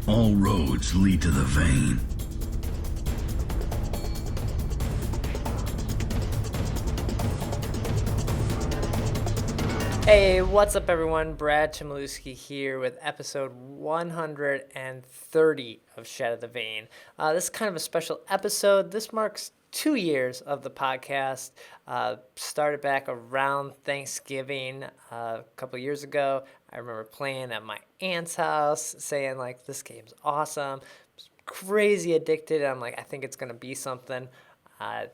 All roads lead to the vein. Hey, what's up everyone? Brad Chmielewski here with episode 130 of Shatter The Vain. This is kind of a special episode. This marks 2 years of the podcast. Started back around Thanksgiving a couple years ago. I remember playing at my aunt's house, saying like, this game's awesome. Crazy addicted. I'm like, I think it's going to be something. I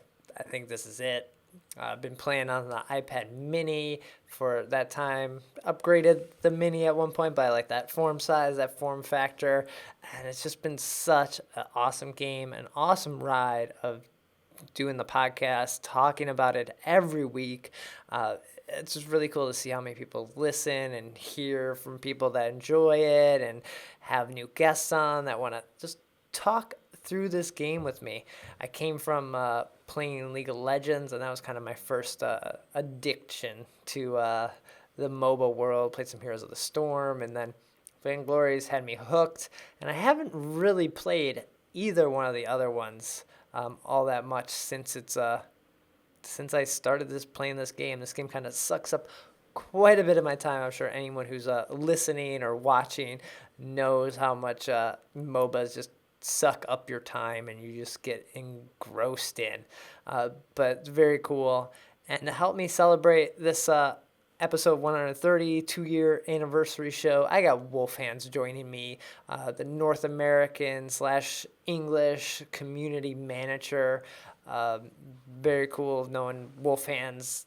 think this is it. I've been playing on the iPad mini for that time. Upgraded the mini at one point by like that form size, that form factor. And it's just been such an awesome game, an awesome ride of doing the podcast, talking about it every week. It's just really cool to see how many people listen and hear from people that enjoy it and have new guests on that want to just talk through this game with me. I came from playing League of Legends, and that was kind of my first addiction to the MOBA world. Played some Heroes of the Storm, and then Vainglory's had me hooked. And I haven't really played either one of the other ones all that much since I started playing this game. This game kind of sucks up quite a bit of my time. I'm sure anyone who's listening or watching knows how much MOBAs just suck up your time and you just get engrossed in. But it's very cool. And to help me celebrate this episode 130 2-year anniversary show, I got Wolf Hands joining me, the North American / English community manager. Very cool knowing Wolf Hands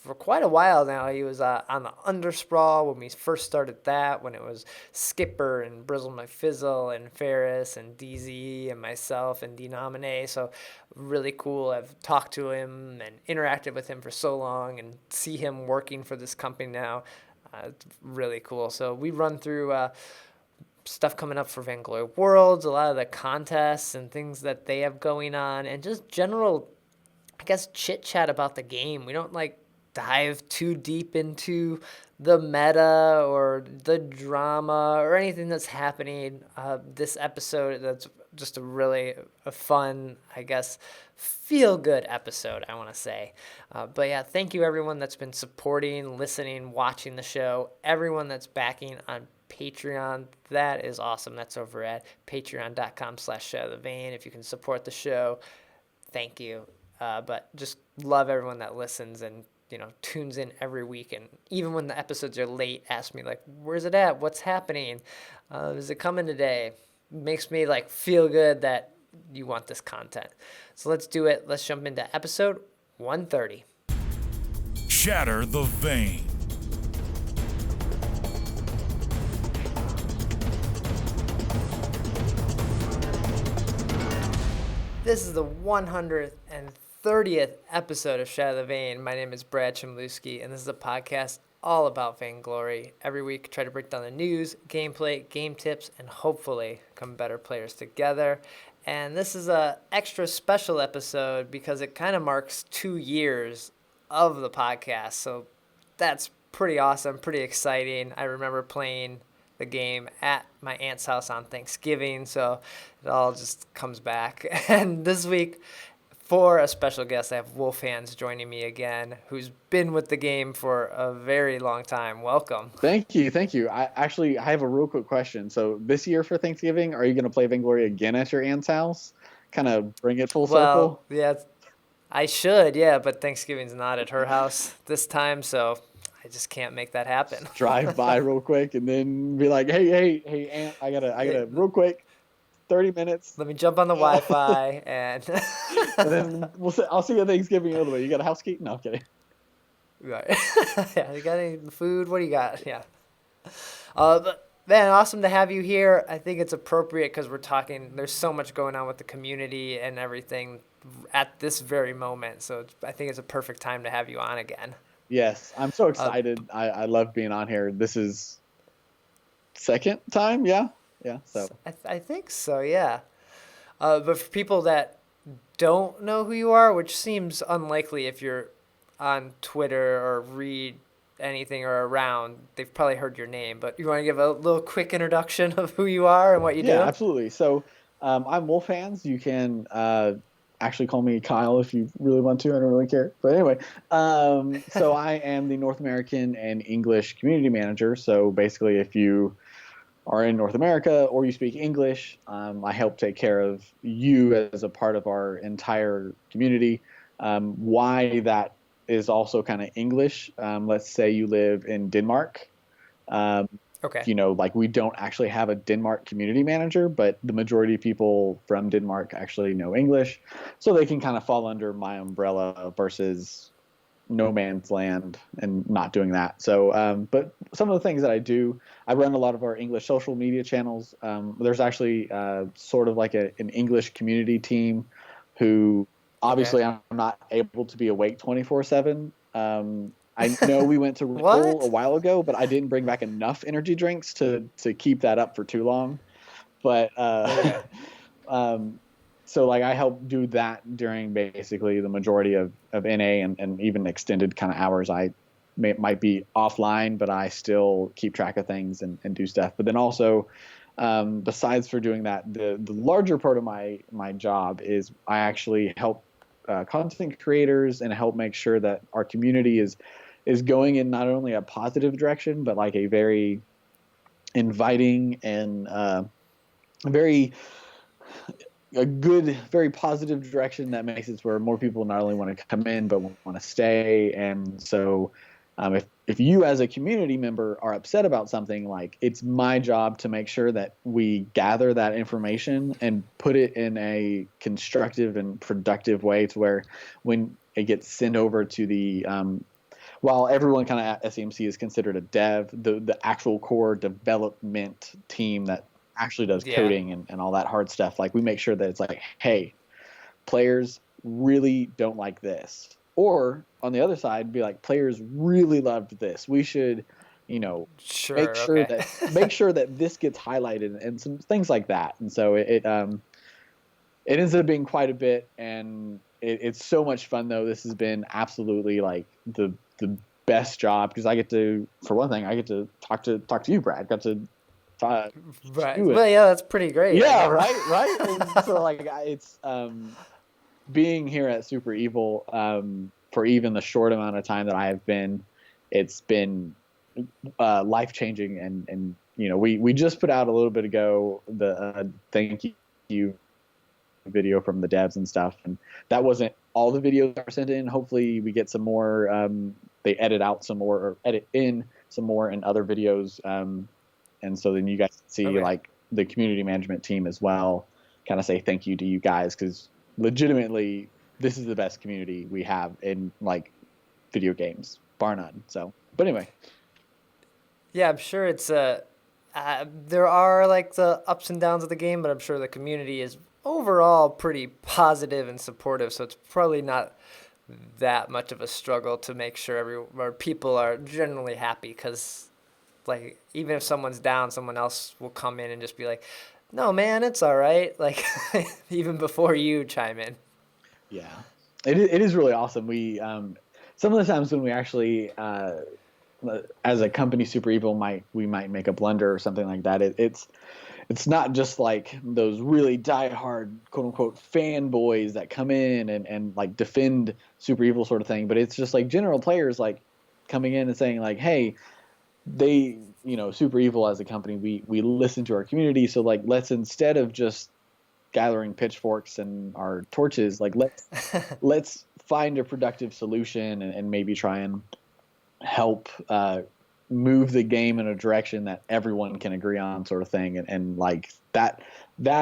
for quite a while now. He was on the Undersprawl when we first started that, when it was Skipper and Brizzle McFizzle and Ferris and DZ and myself and Denomine. So really cool. I've talked to him and interacted with him for so long and see him working for this company now. It's really cool. So we run through stuff coming up for Vainglory Worlds, a lot of the contests and things that they have going on, and just general, I guess, chit chat about the game. We don't dive too deep into the meta or the drama or anything that's happening. This episode, that's just a fun, I guess, feel-good episode, I want to say. But yeah, thank you everyone that's been supporting, listening, watching the show, everyone that's backing on Patreon. That is awesome. That's over at patreon.com/ShatterTheVain. If you can support the show, thank you. But just love everyone that listens and tunes in every week, and even when the episodes are late, ask me where's it at? What's happening? Is it coming today? Makes me feel good that you want this content. So let's do it. Let's jump into episode 130. Shatter the Vain. This is the 130th episode of Shatter the Vain. My name is Brad Chmielewski, and this is a podcast all about Vainglory. Every week, I try to break down the news, gameplay, game tips, and hopefully become better players together. And this is a extra special episode because it kind of marks 2 years of the podcast. So that's pretty awesome, pretty exciting. I remember playing the game at my aunt's house on Thanksgiving, so it all just comes back. And this week, for a special guest, I have Wolf Hands joining me again, who's been with the game for a very long time. Welcome. Thank you. I have a real quick question. So this year for Thanksgiving, are you going to play Vainglory again at your aunt's house? Kind of bring it full circle? Well, yeah, I should, yeah, but Thanksgiving's not at her house this time, so I just can't make that happen. Drive by real quick and then be like, hey, Aunt, I gotta real quick, 30 minutes. Let me jump on the Wi-Fi and and then I'll see you at Thanksgiving all the way. You got a housekeeping? No, I'm kidding. Right. Yeah, you got any food? What do you got? Yeah. But man, awesome to have you here. I think it's appropriate because we're talking, there's so much going on with the community and everything at this very moment. So I think it's a perfect time to have you on again. Yes, I'm so excited. I love being on here. This is second time, yeah. So I think so, yeah. But for people that don't know who you are, which seems unlikely if you're on Twitter or read anything or around, they've probably heard your name. But you want to give a little quick introduction of who you are and what you do? Yeah, absolutely. So I'm Wolf Hands. You can actually call me Kyle if you really want to. I don't really care. But anyway, so I am the North American and English community manager. So basically, if you are in North America or you speak English, I help take care of you as a part of our entire community. Why that is also kind of English. Let's say you live in Denmark. Um, Okay. like we don't actually have a Denmark community manager, but the majority of people from Denmark actually know English, so they can kind of fall under my umbrella versus no man's land and not doing that. So, but some of the things that I do, I run a lot of our English social media channels. There's actually sort of like an English community team who Okay. obviously I'm not able to be awake 24/7. I know we went to Red Bull a What? while ago, but I didn't bring back enough energy drinks to keep that up for too long. But Okay. um, so like I help do that during basically the majority of NA and even extended kind of hours. Might be offline, but I still keep track of things and do stuff. But then also, besides for doing that, the larger part of my job is I actually help content creators and help make sure that our community is going in not only a positive direction, but like a very inviting and very a good, very positive direction that makes it where more people not only want to come in but want to stay. And so, if you as a community member are upset about something, like it's my job to make sure that we gather that information and put it in a constructive and productive way to where when it gets sent over to the while everyone kind of at SEMC is considered a dev, the actual core development team that actually does Yeah. coding and all that hard stuff, like we make sure that it's like, hey, players really don't like this. Or on the other side, be like, players really loved this. We should, you know, make Sure. sure Okay. that make sure that this gets highlighted and some things like that. And so it ends up being quite a bit, and it's so much fun though. This has been absolutely like the best job because I get to, for one thing, I get to talk to you, Brad. Got to talk to Right. you. Well, yeah, that's pretty great. I Yeah, know. right. And so like it's being here at Super Evil for even the short amount of time that I have been, it's been life changing. And we just put out a little bit ago the thank you video from the devs and stuff, and that wasn't all the videos that were sent in. Hopefully we get some more, they edit out some more or edit in some more in other videos, and so then you guys see Okay. like the community management team as well kind of say thank you to you guys, because legitimately this is the best community we have in like video games, bar none. So but anyway. Yeah, I'm sure it's there are like the ups and downs of the game, but I'm sure the community is overall pretty positive and supportive. So it's probably not that much of a struggle to make sure or people are generally happy, because like even if someone's down, someone else will come in and just be like, "No, man, it's all right." Like even before you chime in. Yeah, it is really awesome. We some of the times when we actually as a company, Super Evil, we might make a blunder or something like that. It's not just like those really diehard quote unquote fanboys that come in and like defend Super Evil sort of thing, but it's just like general players like coming in and saying like, hey, they, Super Evil as a company, we listen to our community, so like let's, instead of just gathering pitchforks and our torches, like let's find a productive solution and maybe try and help move the game in a direction that everyone can agree on, sort of thing. And like that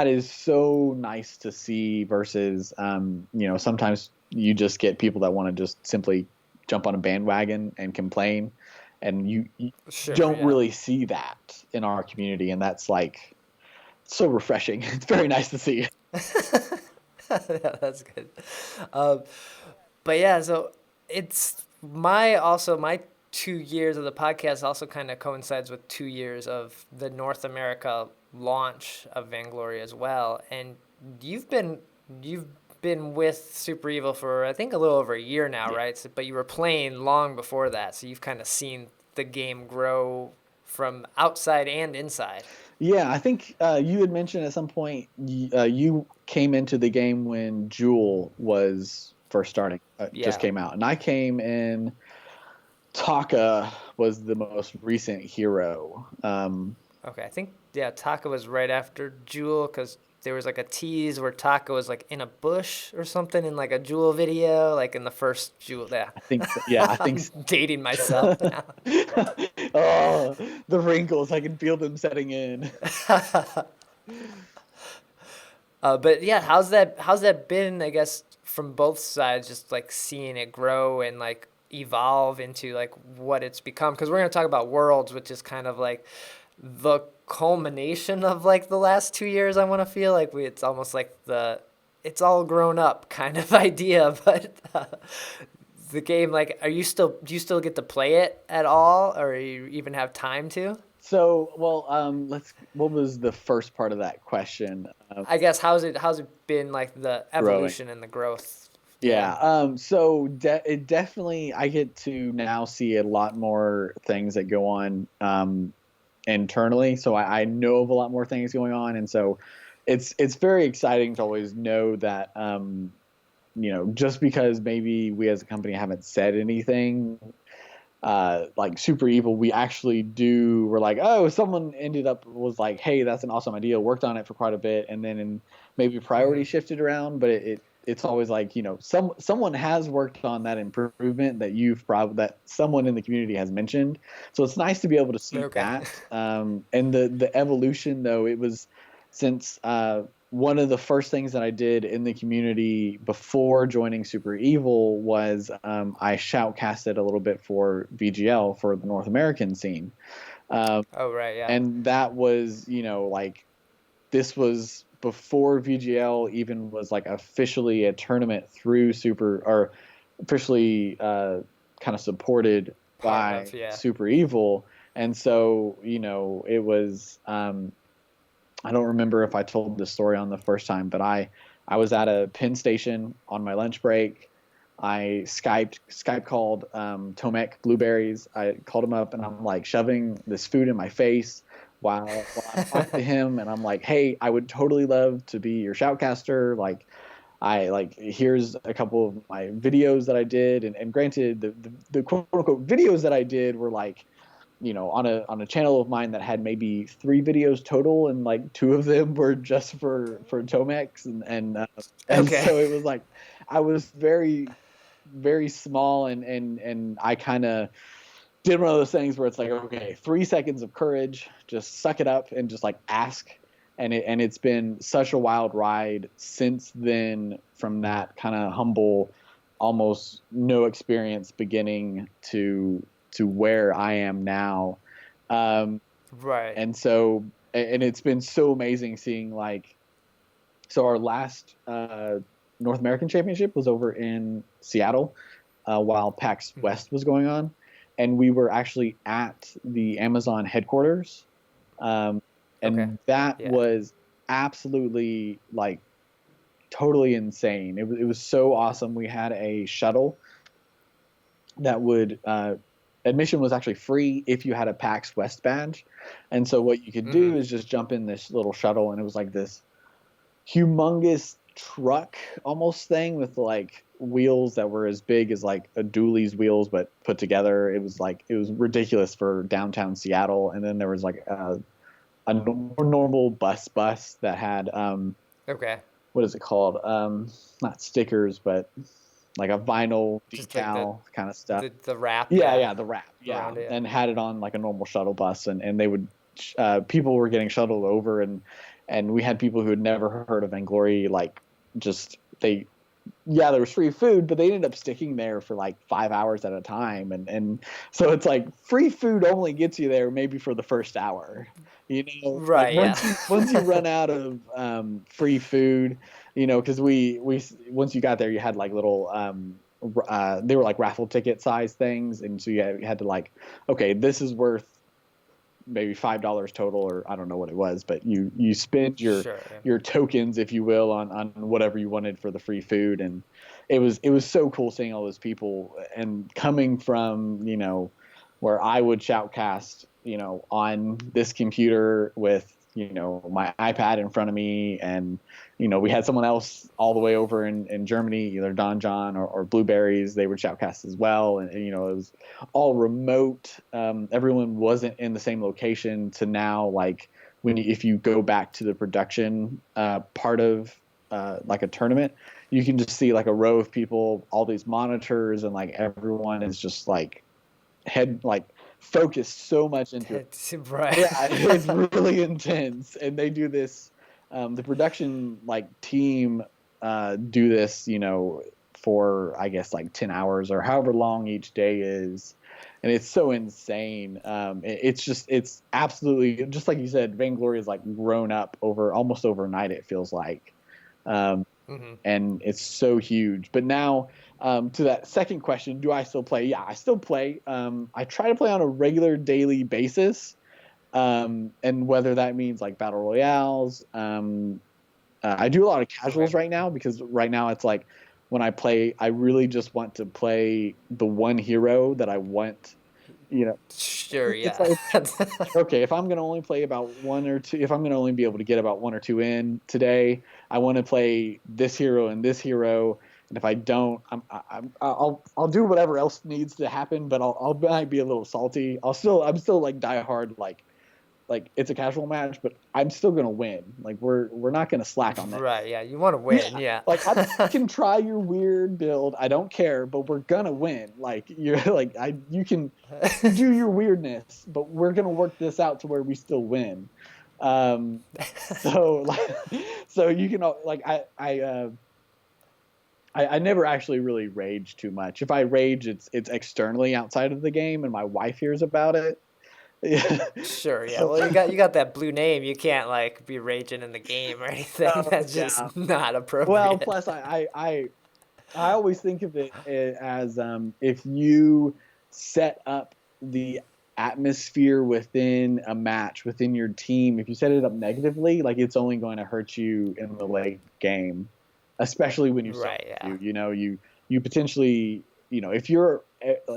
is so nice to see versus sometimes you just get people that want to just simply jump on a bandwagon and complain, and you Sure, don't yeah. really see that in our community, and that's like so refreshing. It's very nice to see. Yeah, that's good. Um, but yeah, so it's my 2 years of the podcast also kind of coincides with 2 years of the North America launch of Vainglory as well. And you've been with Super Evil for, I think, a little over a year now, Yeah. right? So, but you were playing long before that, so you've kind of seen the game grow from outside and inside. Yeah, I think you had mentioned at some point you came into the game when Jewel was first starting, just Yeah. came out, and I came in. Taka was the most recent hero. Okay, I think, yeah, Taka was right after Jewel, because there was like a tease where Taka was like in a bush or something in like a Jewel video, like in the first Jewel. Yeah. I think so. Yeah, I think I'm so. dating myself now. Oh, the wrinkles! I can feel them setting in. But yeah, how's that been, I guess, from both sides, just like seeing it grow and like evolve into like what it's become? Because we're gonna talk about Worlds, which is kind of like the culmination of like the last 2 years. I want to feel like it's almost like it's all grown up kind of idea, but the game, like, do you still get to play it at all, or you even have time to? So, well, what was the first part of that question? I guess how's it been, like the Growing. evolution and the growth? Yeah. So it definitely, I get to now see a lot more things that go on internally. So I know of a lot more things going on, and so it's very exciting to always know that just because maybe we as a company haven't said anything like Super Evil, we actually we're like, oh, someone was like, hey, that's an awesome idea, worked on it for quite a bit, and then maybe priority shifted around, but it's always like, someone has worked on that improvement that someone in the community has mentioned. So it's nice to be able to see Okay. that. And the evolution, though, it was since one of the first things that I did in the community before joining Super Evil was I shoutcasted a little bit for VGL, for the North American scene. Oh, right, yeah. And that was, like, this was before VGL even was like officially a tournament through or officially kind of supported by Yeah. Super Evil. And so, it was, I don't remember if I told this story on the first time, but I was at a pin station on my lunch break. I Skype called Tomek Blueberries. I called him up and I'm like shoving this food in my face while I'm talking to him, and I'm like, hey, I would totally love to be your shoutcaster. Here's a couple of my videos that I did, and granted, the quote unquote videos that I did were like, on a channel of mine that had maybe 3 videos total, and like 2 of them were just for Tomex, and Okay. so it was like I was very, very small, and I kind of did one of those things where it's like, okay, 3 seconds of courage, just suck it up and just like ask. And it's been such a wild ride since then, from that kind of humble, almost no experience beginning to where I am now. Right. And so, and it's been so amazing seeing so our last North American Championship was over in Seattle while PAX West was going on. And we were actually at the Amazon headquarters. And that was absolutely like totally insane. It was so awesome. We had a shuttle that would, admission was actually free if you had a PAX West badge. And so what you could do is just jump in this little shuttle, and it was like this humongous truck almost thing with like wheels that were as big as like a dually's wheels, but put together. It was ridiculous for downtown Seattle. And then there was like a normal bus that had what is it called? Not stickers, but like a vinyl decal kind of stuff. The wrap. Yeah, the wrap. Yeah, Around it. And had it on like a normal shuttle bus, and they would people were getting shuttled over, and we had people who had never heard of Vainglory, like there was free food, but they ended up sticking there for like 5 hours at a time, and so it's like free food only gets you there maybe for the first hour, Right. Once you run out of free food, because we once you got there, you had like little they were like raffle ticket size things, and so you had to like, okay, this is worth maybe $5 total, or I don't know what it was, but you spend your Sure. Yeah. your tokens, if you will, on whatever you wanted for the free food. And it was so cool seeing all those people, and coming from, where I would shoutcast, on this computer with, my iPad in front of me. And, we had someone else all the way over in Germany, either Don John or Blueberries. They would shoutcast as well. And it was all remote. Everyone wasn't in the same location, to now, like, if you go back to the production part of like a tournament, you can just see like a row of people, all these monitors, and like everyone is just like focused so much into it. Right. Yeah, it's really intense. And they do this, the production team do this, for I guess like 10 hours or however long each day is. And it's so insane. It's absolutely, just like you said, Vainglory is like grown up almost overnight, it feels like. And it's so huge. But now, to that second question, do I still play? Yeah, I still play. I try to play on a regular daily basis. And whether that means like battle royales, I do a lot of casuals right now, because right now it's like, when I play, I really just want to play the one hero that I want, Sure, yeah. It's like, okay, if I'm going to only play about one or two, if I'm going to only be able to get about one or two in today, I want to play this hero and this hero. And if I don't, I'll do whatever else needs to happen, but I might be a little salty. I'm still like die hard, like it's a casual match, but I'm still gonna win. Like we're not gonna slack on that. Right, yeah. You want to win, yeah. Like I can try your weird build, I don't care, but we're gonna win. Like you're like you can do your weirdness, but we're gonna work this out to where we still win. So you can like I never actually really rage too much. If I rage, it's externally outside of the game, and my wife hears about it. Yeah. Sure, yeah. Well, you got that blue name. You can't like be raging in the game or anything. That's just not appropriate. Well, plus I always think of it as if you set up the atmosphere within a match, within your team, if you set it up negatively, like it's only going to hurt you in the late game, especially when you right, yeah. You potentially, if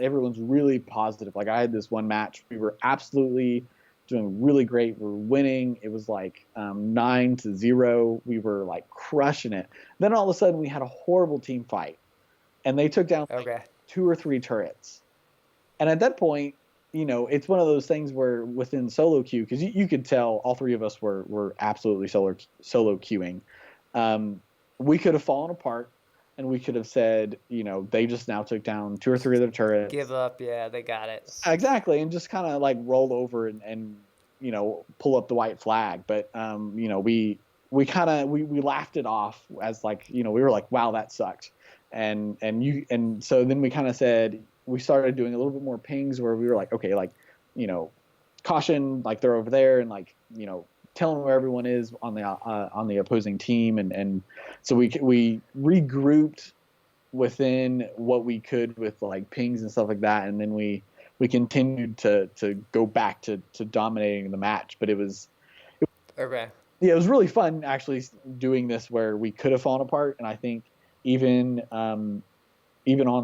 everyone's really positive. Like I had this one match, we were absolutely doing really great. We were winning. It was like 9-0. We were like crushing it. Then all of a sudden we had a horrible team fight, and they took down like 2 or 3 turrets. And at that point, it's one of those things where within solo queue, because you could tell all 3 of us were absolutely solo queuing. We could have fallen apart, and we could have said, they just now took down 2 or 3 of their turrets. Give up, yeah, they got it. Exactly, and just kind of like roll over and pull up the white flag. But we laughed it off as like, we were like, wow, that sucked. And so then we kind of said, we started doing a little bit more pings where we were like, okay, like, caution, like they're over there, and like, telling where everyone is on the opposing team, and so we regrouped within what we could with like pings and stuff like that, and then we continued to go back to dominating the match. But it was it was really fun actually doing this where we could have fallen apart. And I think even on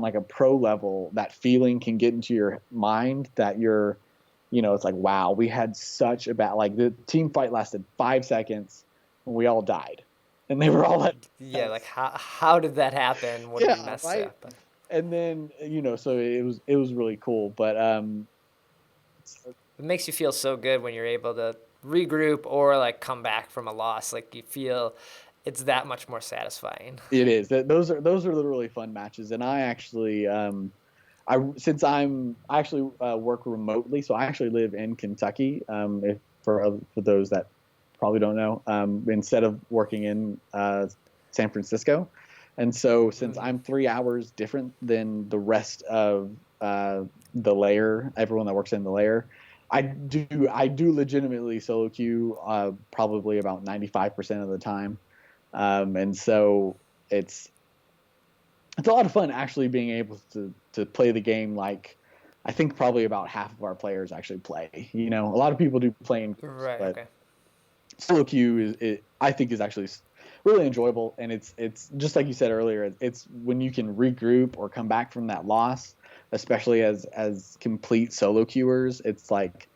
like a pro level, that feeling can get into your mind that you're, it's like, wow, we had such a bad, like the team fight lasted 5 seconds and we all died. And they were all like, yeah, like how did that happen? What did we mess up? And then, so it was really cool. But it makes you feel so good when you're able to regroup or like come back from a loss. Like you feel it's that much more satisfying. It is. Those are literally fun matches. And I actually since I actually work remotely, so I actually live in Kentucky. For those that probably don't know, instead of working in San Francisco, and so since I'm 3 hours different than the rest of the layer, everyone that works in the layer, I do legitimately solo queue probably about 95% of the time, and so it's a lot of fun actually being able to play the game like I think probably about half of our players actually play. You know, a lot of people do play in groups, Right. but Okay. solo queue I think is actually really enjoyable, and it's just like you said earlier. It's when you can regroup or come back from that loss, especially as complete solo queuers. It's like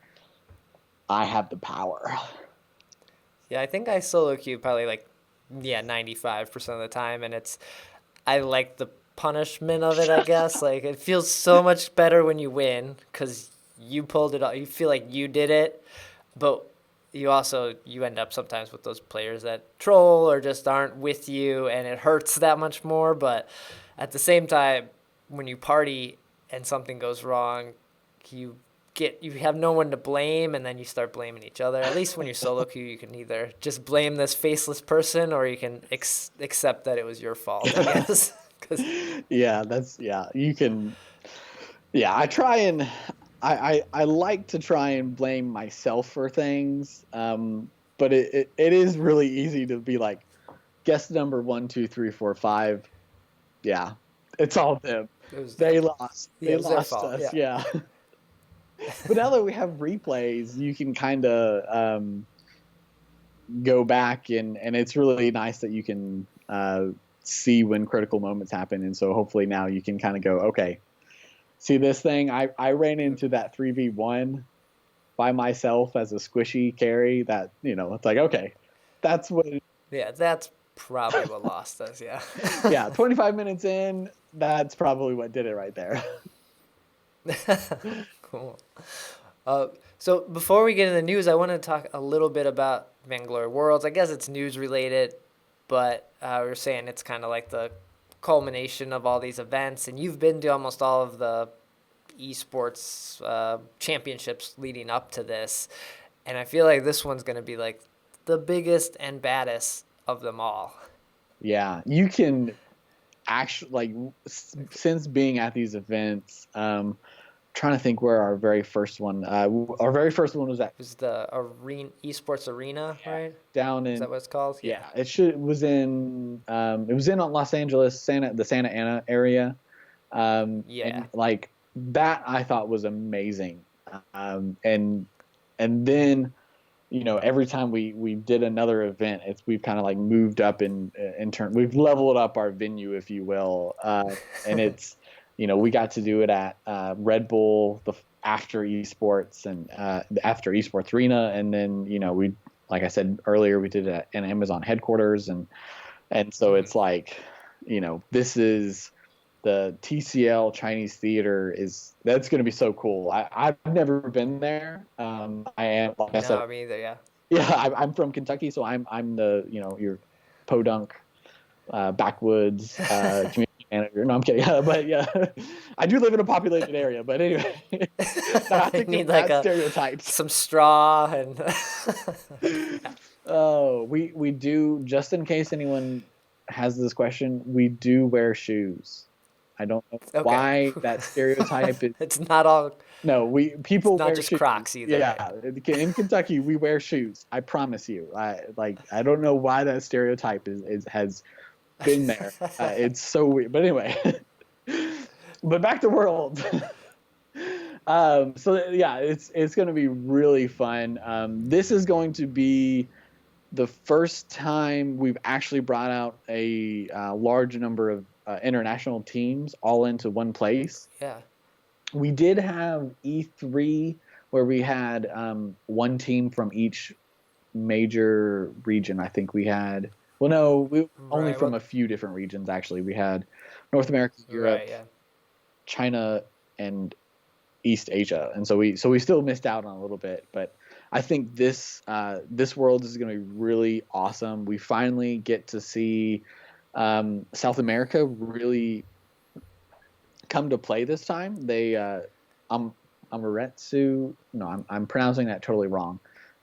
I have the power. Yeah, I think I solo queue probably like 95% of the time, and I like the punishment of it, I guess. Like it feels so much better when you win cuz you pulled it off. You feel like you did it, but you end up sometimes with those players that troll or just aren't with you, and it hurts that much more. But at the same time, when you party and something goes wrong, you you have no one to blame, and then you start blaming each other. At least when you're solo queue, you can either just blame this faceless person, or you can accept that it was your fault, I guess. 'Cause, Yeah, you can. Yeah, I try and I like to try and blame myself for things, but it is really easy to be like, guess number 1, 2, 3, 4, 5. Yeah, it's all them. They lost. yeah, They it was their lost fault. us. Yeah. Yeah. But now that we have replays, you can kind of go back and it's really nice that you can see when critical moments happen, and so hopefully now you can kind of go, okay, see this thing? I ran into that 3v1 by myself as a squishy carry. That it's like, okay, that's what. Yeah, that's probably what lost us. Yeah. Yeah, 25 minutes in, that's probably what did it right there. Cool. So before we get into the news, I want to talk a little bit about Vainglory Worlds. I guess it's news related, but we were saying it's kind of like the culmination of all these events, and you've been to almost all of the esports championships leading up to this, and I feel like this one's going to be like the biggest and baddest of them all. Yeah, you can actually, like, since being at these events, trying to think where our very first one was at. It was the arena, esports arena, right? Down in, Is that what it's called? yeah, it was in Los Angeles, the Santa Ana area. And like that I thought was amazing. And then every time we did another event, we've kind of like moved up in turn. We've leveled up our venue, if you will. And it's we got to do it at Red Bull, the after esports and the after esports arena, and then we, like I said earlier, we did it at Amazon headquarters, and so it's like this is the TCL Chinese Theater. That's going to be so cool. I've never been there. I am, like I said, me either. Yeah. Yeah, I'm from Kentucky, so I'm the your podunk backwoods community manager. No, I'm kidding. But yeah, I do live in a populated area. But anyway, I think need that's like stereotypes. some straw and. Oh, we do, just in case anyone has this question, we do wear shoes. I don't know why that stereotype is. It's not all. No, people not wear just shoes. Crocs either. Yeah, in Kentucky we wear shoes. I promise you. I don't know why that stereotype has been there. It's so weird. But anyway, but back to Worlds. So yeah, it's going to be really fun. This is going to be the first time we've actually brought out a large number of international teams all into one place. Yeah. We did have E3 where we had one team from each major region. I think we had, only from a few different regions, actually. We had North America, Europe, China, and East Asia. And so we still missed out on a little bit, but I think this World is going to be really awesome. We finally get to see South America really come to play this time. They Amaterasu, no, I'm pronouncing that totally wrong,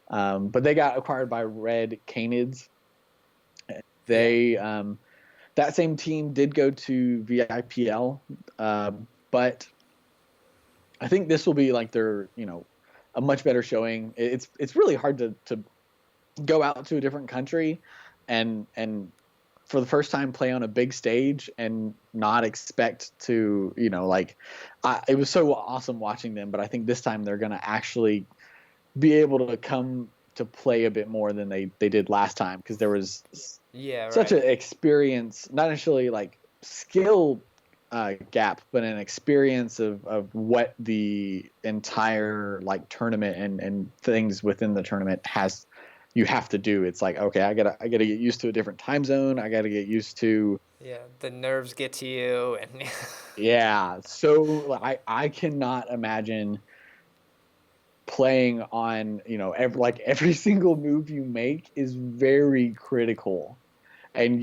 but they got acquired by Red Canids. They that same team did go to VIPL, but I think this will be like their a much better showing. It's really hard to go out to a different country and for the first time play on a big stage and not expect to, it was so awesome watching them, but I think this time they're going to actually be able to come to play a bit more than they did last time, because there was such an experience, not necessarily like skill gap, but an experience of what the entire like tournament and things within the tournament you have to do. It's like, okay, I gotta get used to a different time zone. I gotta get used to the nerves get to you, and so I cannot imagine playing on, every single move you make is very critical, and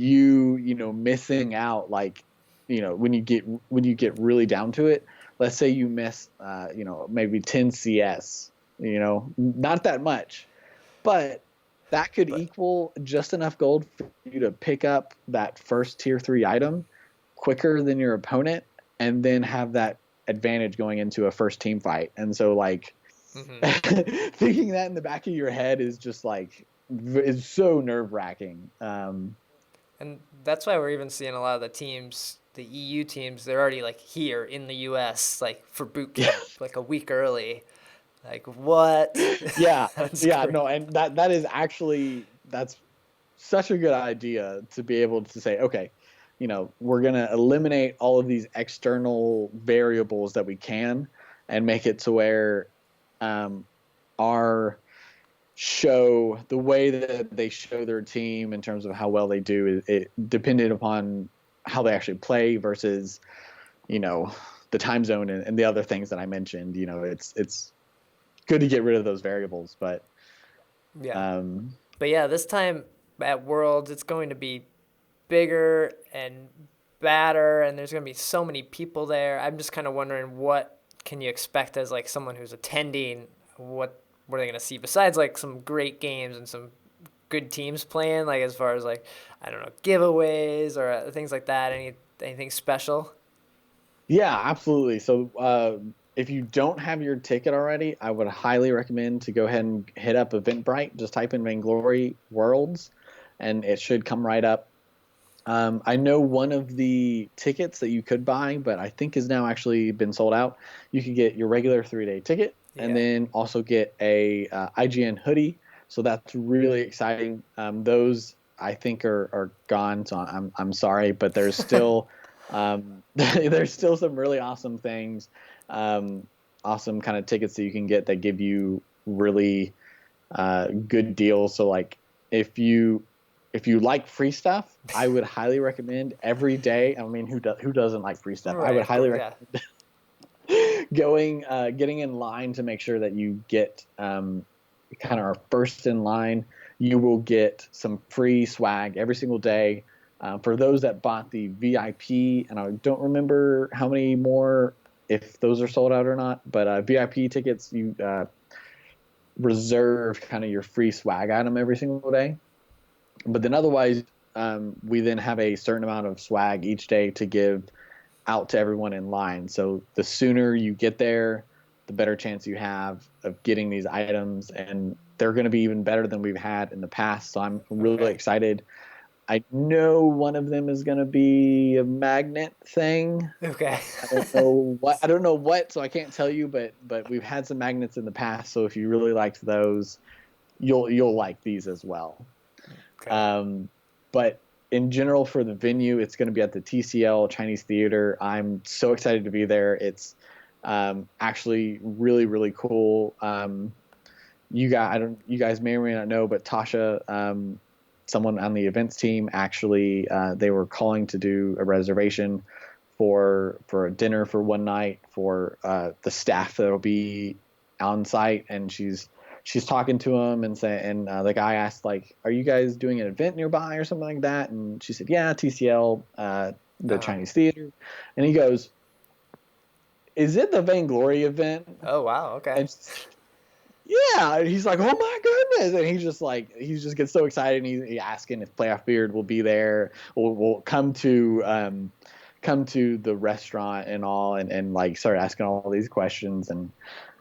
missing out, like, when you get really down to it. Let's say you miss maybe 10 CS, not that much, but that could equal just enough gold for you to pick up that first tier 3 item quicker than your opponent, and then have that advantage going into a first team fight. And so, like, thinking that in the back of your head is just like, is so nerve wracking. And that's why we're even seeing a lot of the teams, the EU teams, they're already like here in the US, like for boot camp, like a week early. Like, what? Yeah. Yeah. No, and that is actually, that's such a good idea, to be able to say, okay, we're going to eliminate all of these external variables that we can, and make it to where our show, the way that they show their team in terms of how well they do, it depended upon how they actually play versus, the time zone and the other things that I mentioned. It's good to get rid of those variables, but this time at Worlds, it's going to be bigger and badder, and there's going to be so many people there. I'm just kind of wondering, what can you expect as like someone who's attending? What are they going to see besides like some great games and some good teams playing, like as far as like, I don't know, giveaways or things like that? Anything special? Yeah, absolutely. So if you don't have your ticket already, I would highly recommend to go ahead and hit up Eventbrite. Just type in Vainglory Worlds, and it should come right up. I know one of the tickets that you could buy, but I think is now actually been sold out. You can get your regular 3-day ticket, and then also get a IGN hoodie. So that's really exciting. Those I think are gone, so I'm sorry, but there's still there's still some really awesome things, awesome kind of tickets that you can get that give you really good deals. So like, if you like free stuff, I would highly recommend every day. I mean, who doesn't like free stuff? Right, I would highly recommend getting in line to make sure that you get kind of are first in line. You will get some free swag every single day. For those that bought the VIP, and I don't remember how many more, if those are sold out or not, but VIP tickets, you reserve kind of your free swag item every single day. But then otherwise, we then have a certain amount of swag each day to give out to everyone in line. So the sooner you get there, the better chance you have of getting these items, and they're going to be even better than we've had in the past. So I'm really excited. I know one of them is going to be a magnet thing. Okay. I don't know what, so I can't tell you, but we've had some magnets in the past. So if you really liked those, you'll like these as well. Okay. But in general, for the venue, it's going to be at the TCL Chinese Theater. I'm so excited to be there. It's actually really, really cool. You guys may or may not know, but Tasha, someone on the events team, actually, they were calling to do a reservation for a dinner for one night for the staff that'll be on site, and she's talking to him and the guy asked, like, are you guys doing an event nearby or something like that? And she said, yeah, TCL, the Chinese Theater. And he goes, is it the Vainglory event? Oh, wow. Okay. And yeah, he's like, oh my goodness. And he just gets so excited, and he's asking if Playoff Beard will be there, or will come to the restaurant and all, and like start asking all these questions. And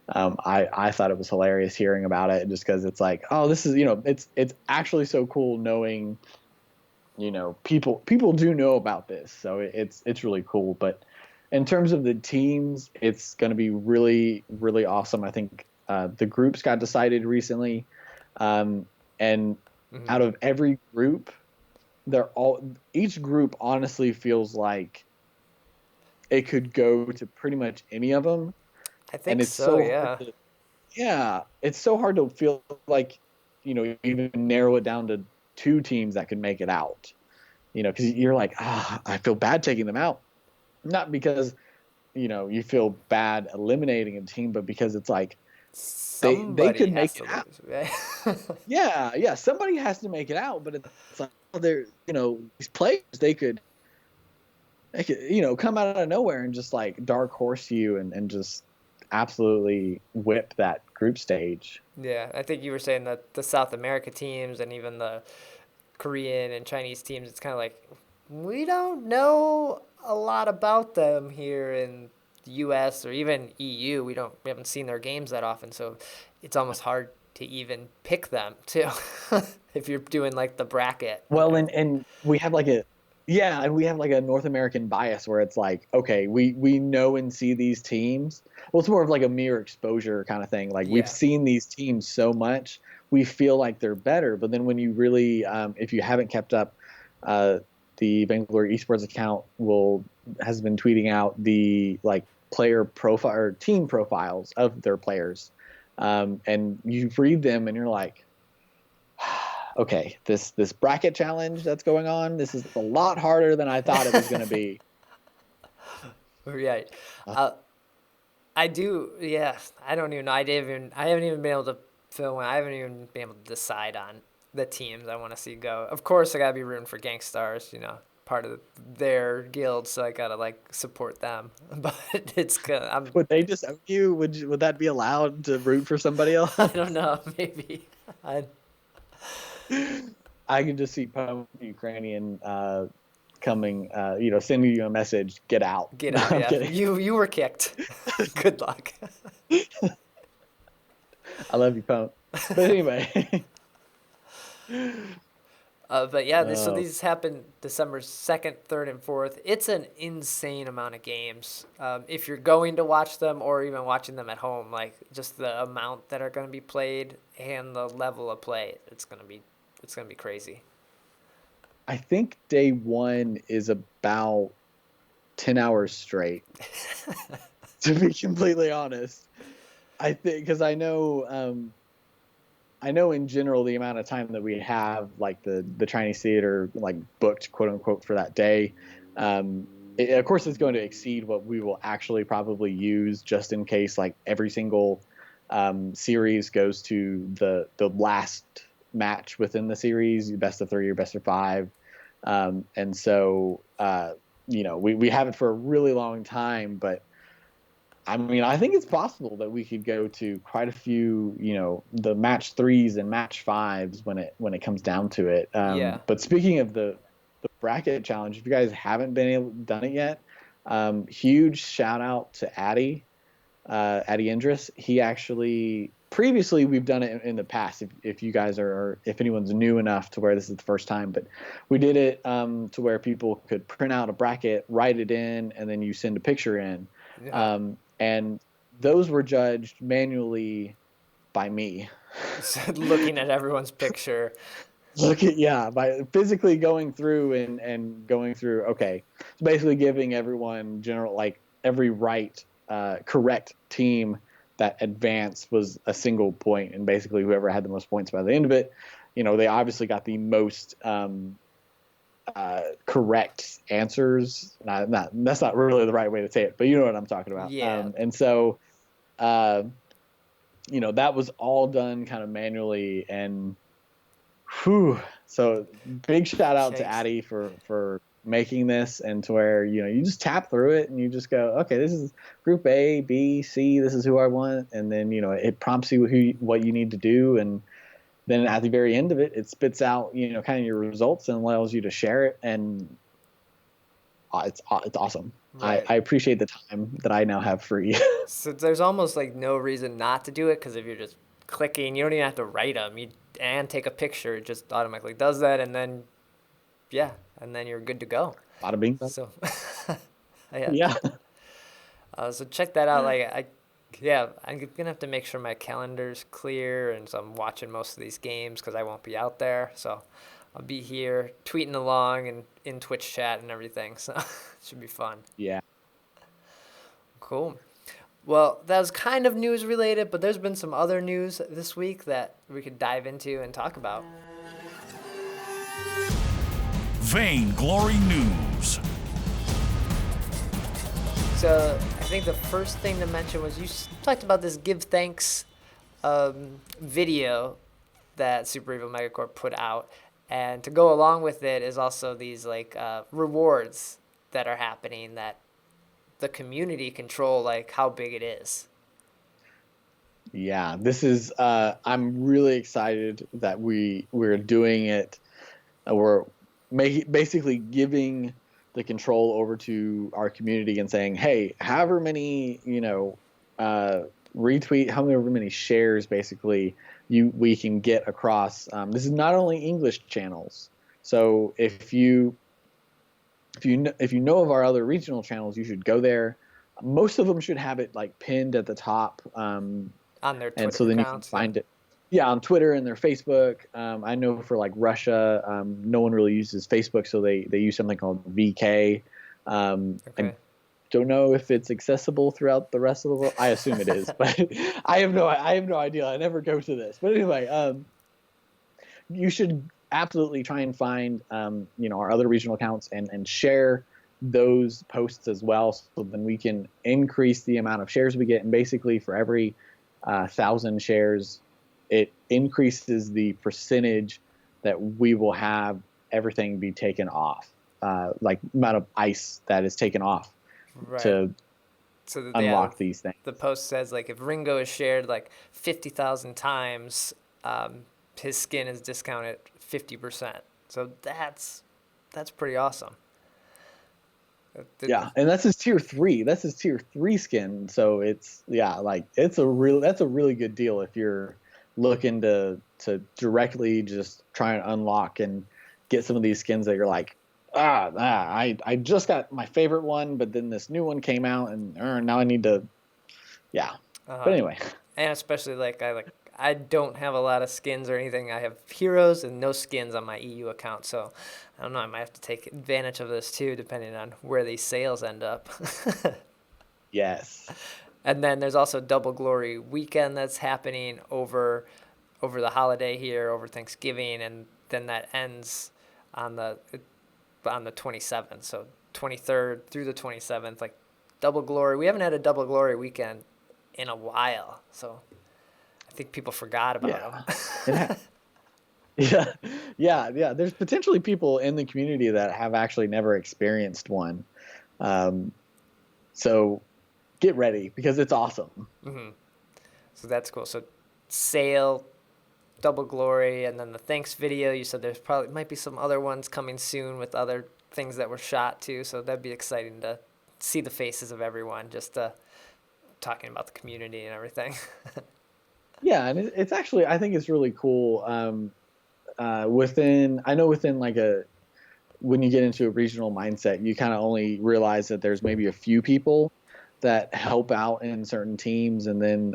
I thought it was hilarious hearing about it, just because it's like, oh, this is, it's actually so cool knowing people do know about this, so it's really cool. But in terms of the teams, it's going to be really really awesome. I think the groups got decided recently, and out of every group, each group honestly feels like it could go to pretty much any of them, I and think so, yeah. it's so hard to feel like even narrow it down to two teams that could make it out. Because you're like, I feel bad taking them out, not because you feel bad eliminating a team, but because it's like they Somebody could has make to it out. lose, right? Yeah, somebody has to make it out, but it's like they're these players they could come out of nowhere and just like dark horse you and just absolutely whip that group stage. Yeah, I think you were saying that the South America teams and even the Korean and Chinese teams, it's kind of like we don't know a lot about them here in the U.S. or even EU. We haven't seen their games that often, so it's almost hard to even pick them too if you're doing like the bracket. Well, and we have like and we have like a North American bias where it's like, okay, we know and see these teams. Well, it's more of like a mere exposure kind of thing. Like we've Yeah. seen these teams so much, we feel like they're better. But then when you really, if you haven't kept up, the Vainglory esports account has been tweeting out the like player profile or team profiles of their players, and you read them and you're like, okay, this bracket challenge that's going on, this is a lot harder than I thought it was going to be. Right. Uh, I do. Yeah. I don't even know. I haven't even been able to fill in. I haven't even been able to decide on the teams I want to see go. Of course, I gotta be rooting for Gangstars. Part of their guild, so I gotta like support them. But it's good. Would they just own you? Would that be allowed to root for somebody else? I don't know. Maybe. I I can just see Poe Ukrainian coming, sending you a message, get out. get No, out. I'm Yeah. kidding. You were kicked. Good luck. I love you, Poe. But anyway. But yeah, so Oh. these happen December 2nd, 3rd, and 4th. It's an insane amount of games. If you're going to watch them or even watching them at home, like just the amount that are going to be played and the level of play, it's going to be crazy. I think day one is about 10 hours straight, to be completely honest. I think because I know in general the amount of time that we have, like the Chinese theater, like booked, quote unquote, for that day. Of course, it's going to exceed what we will actually probably use, just in case like every single series goes to the last match within the series, best of three or best of five. And so we have it for a really long time, but I mean, I think it's possible that we could go to quite a few, the match threes and match fives when it comes down to it. Yeah. But speaking of the bracket challenge, if you guys haven't done it yet, huge shout out to Addy Indris. He actually previously we've done it in the past. If you guys if anyone's new enough to where this is the first time, but we did it to where people could print out a bracket, write it in, and then you send a picture in. Yeah. And those were judged manually by me. Looking at everyone's picture. By physically going through and going through. Okay, so basically giving everyone like every correct team that advanced was a single point, and basically whoever had the most points by the end of it, they obviously got the most correct answers. That's not really the right way to say it, but you know what I'm talking about. Yeah. And so, that was all done kind of manually, and whew. So big shout out to Addy for making this, and to where you just tap through it and you just go, okay, this is group A, B, C, this is who I want, and then it prompts you what you need to do, and then at the very end of it, it spits out, kind of your results and allows you to share it. And it's awesome. Right. I appreciate the time that I now have free. So there's almost like no reason not to do it, because if you're just clicking, you don't even have to write them and take a picture. It just automatically does that, and then yeah, and then you're good to go. Bada bing. So, yeah. Yeah. So check that out. Yeah, I'm gonna have to make sure my calendar's clear, and so I'm watching most of these games because I won't be out there. So I'll be here tweeting along and in Twitch chat and everything. So it should be fun. Yeah. Cool. Well, that was kind of news related, but there's been some other news this week that we could dive into and talk about. Vainglory News. So I think the first thing to mention was you talked about this Give Thanks video that Super Evil Megacorp put out. And to go along with it is also these rewards that are happening that the community control, like how big it is. Yeah, this is I'm really excited that we're doing it. We're basically giving the control over to our community and saying, hey, however many, retweet, however many shares basically we can get across. This is not only English channels. So if you know of our other regional channels, you should go there. Most of them should have it like pinned at the top. On their Twitter and so then accounts, you can find it. Yeah, on Twitter and their Facebook. I know for like Russia, no one really uses Facebook, so they use something called VK. Okay. I don't know if it's accessible throughout the rest of the world. I assume it is, but I have no idea. I never go to this. But anyway, you should absolutely try and find our other regional accounts and share those posts as well, so then we can increase the amount of shares we get. And basically for every 1,000 shares, it increases the percentage that we will have everything be taken off, like amount of ice that is taken off to unlock these things. The post says like if Ringo is shared like 50,000 times, his skin is discounted 50%. So that's pretty awesome. Yeah, and that's his tier 3. That's his tier 3 skin. So it's that's a really good deal if you're looking to directly just try and unlock and get some of these skins that you're like, I just got my favorite one, but then this new one came out and now I need to, But anyway. And especially I don't have a lot of skins or anything. I have heroes and no skins on my EU account. So I don't know. I might have to take advantage of this too, depending on where these sales end up. Yes. And then there's also Double Glory weekend that's happening over the holiday here, over Thanksgiving, and then that ends on the 27th. So 23rd through the 27th, like Double Glory. We haven't had a Double Glory weekend in a while, so I think people forgot about them. Yeah. There's potentially people in the community that have actually never experienced one. So get ready because it's awesome. Mm-hmm. So that's cool. So sale, Double Glory, and then the thanks video. You said there's probably might be some other ones coming soon with other things that were shot too. So that'd be exciting to see the faces of everyone, just talking about the community and everything. Yeah, and it's actually, I think it's really cool. Within when you get into a regional mindset, you kind of only realize that there's maybe a few people that help out in certain teams, and then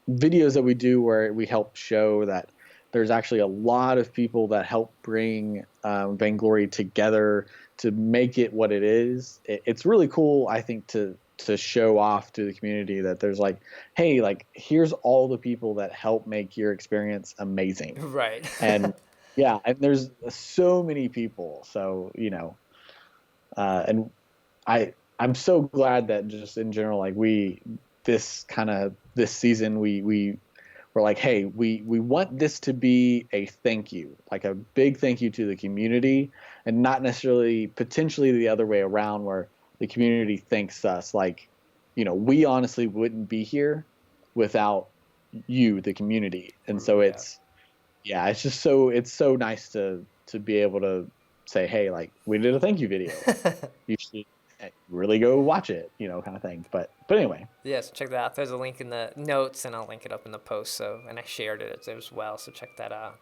videos that we do where we help show that there's actually a lot of people that help bring Vainglory together to make it what it is. It's really cool, I think, to show off to the community that there's like, hey, like here's all the people that help make your experience amazing. Right. And yeah, and there's so many people. So, and I'm so glad that just in general, like this season, we're like, hey, we want this to be a thank you, like a big thank you to the community, and not necessarily potentially the other way around where the community thanks us. Like, we honestly wouldn't be here without you, the community. And so it's just it's so nice to be able to say, hey, like we did a thank you video. You should really go watch it, kind of thing. But anyway. Yes, check that out. There's a link in the notes, and I'll link it up in the post. And I shared it as well, so check that out.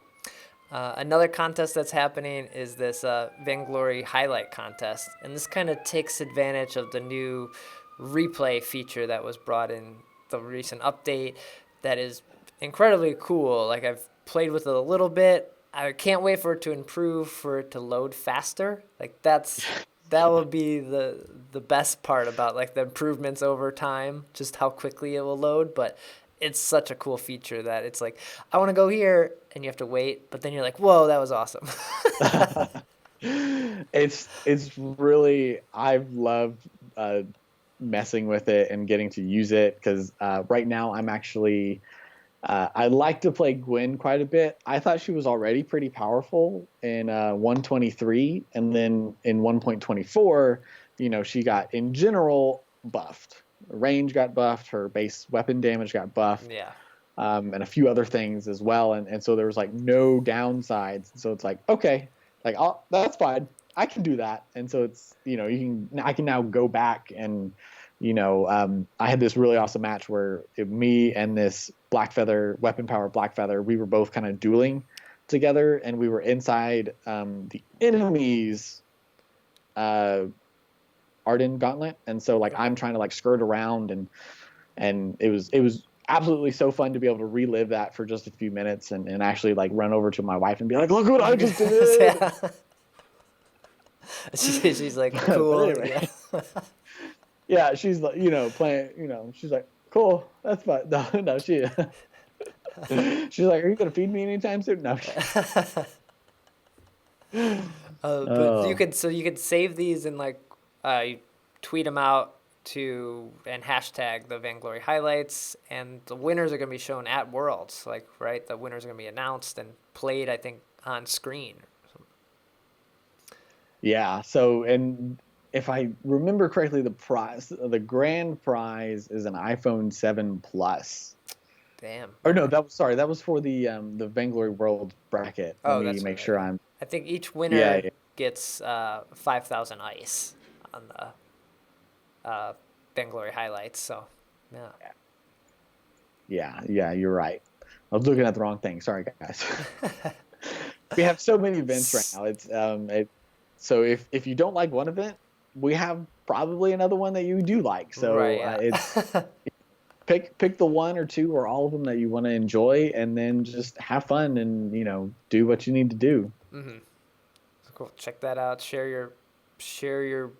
Another contest that's happening is this Vainglory highlight contest, and this kind of takes advantage of the new replay feature that was brought in the recent update. That is incredibly cool. Like, I've played with it a little bit. I can't wait for it to improve, for it to load faster. Like, that will be the best part about like the improvements over time, just how quickly it will load. But it's such a cool feature that it's like, I want to go here, and you have to wait, but then you're like, whoa, that was awesome. It's really, I've loved messing with it and getting to use it, because right now I'm actually I like to play Gwen quite a bit. I thought she was already pretty powerful in 1.23, and then in 1.24, she got in general buffed. Range got buffed, her base weapon damage got buffed, Yeah. and a few other things as well. And so there was like no downsides. So it's like, okay, like that's fine. I can do that. And so it's, I can now go back and, I had this really awesome match where me and this Blackfeather, weapon power Blackfeather, we were both kind of dueling together, and we were inside the enemy's Arden Gauntlet, and so like I'm trying to like skirt around, and it was absolutely so fun to be able to relive that for just a few minutes, and actually like run over to my wife and be like, look what I just did. Yeah. She's like, cool. Anyway. Yeah, she's like, playing, she's like, cool, that's fine. No, she's like, are you gonna feed me anytime soon? No. But you could save these and like you tweet them out and hashtag the Vainglory highlights, and the winners are gonna be shown at Worlds. Like, right, the winners are gonna be announced and played, I think, on screen. Yeah. So, and if I remember correctly, the grand prize is an iPhone 7 Plus. Damn. Or no, that was for the Vainglory World bracket. Let me make sure I'm. I think each winner gets 5,000 ice on the Vainglory highlights. So, yeah. Yeah, you're right. I was looking at the wrong thing. Sorry, guys. We have so many events right now. It's so if you don't like one event, we have probably another one that you do like. So right, yeah. It's pick the one or two or all of them that you want to enjoy, and then just have fun and do what you need to do. Mm-hmm. Cool. Check that out. Share your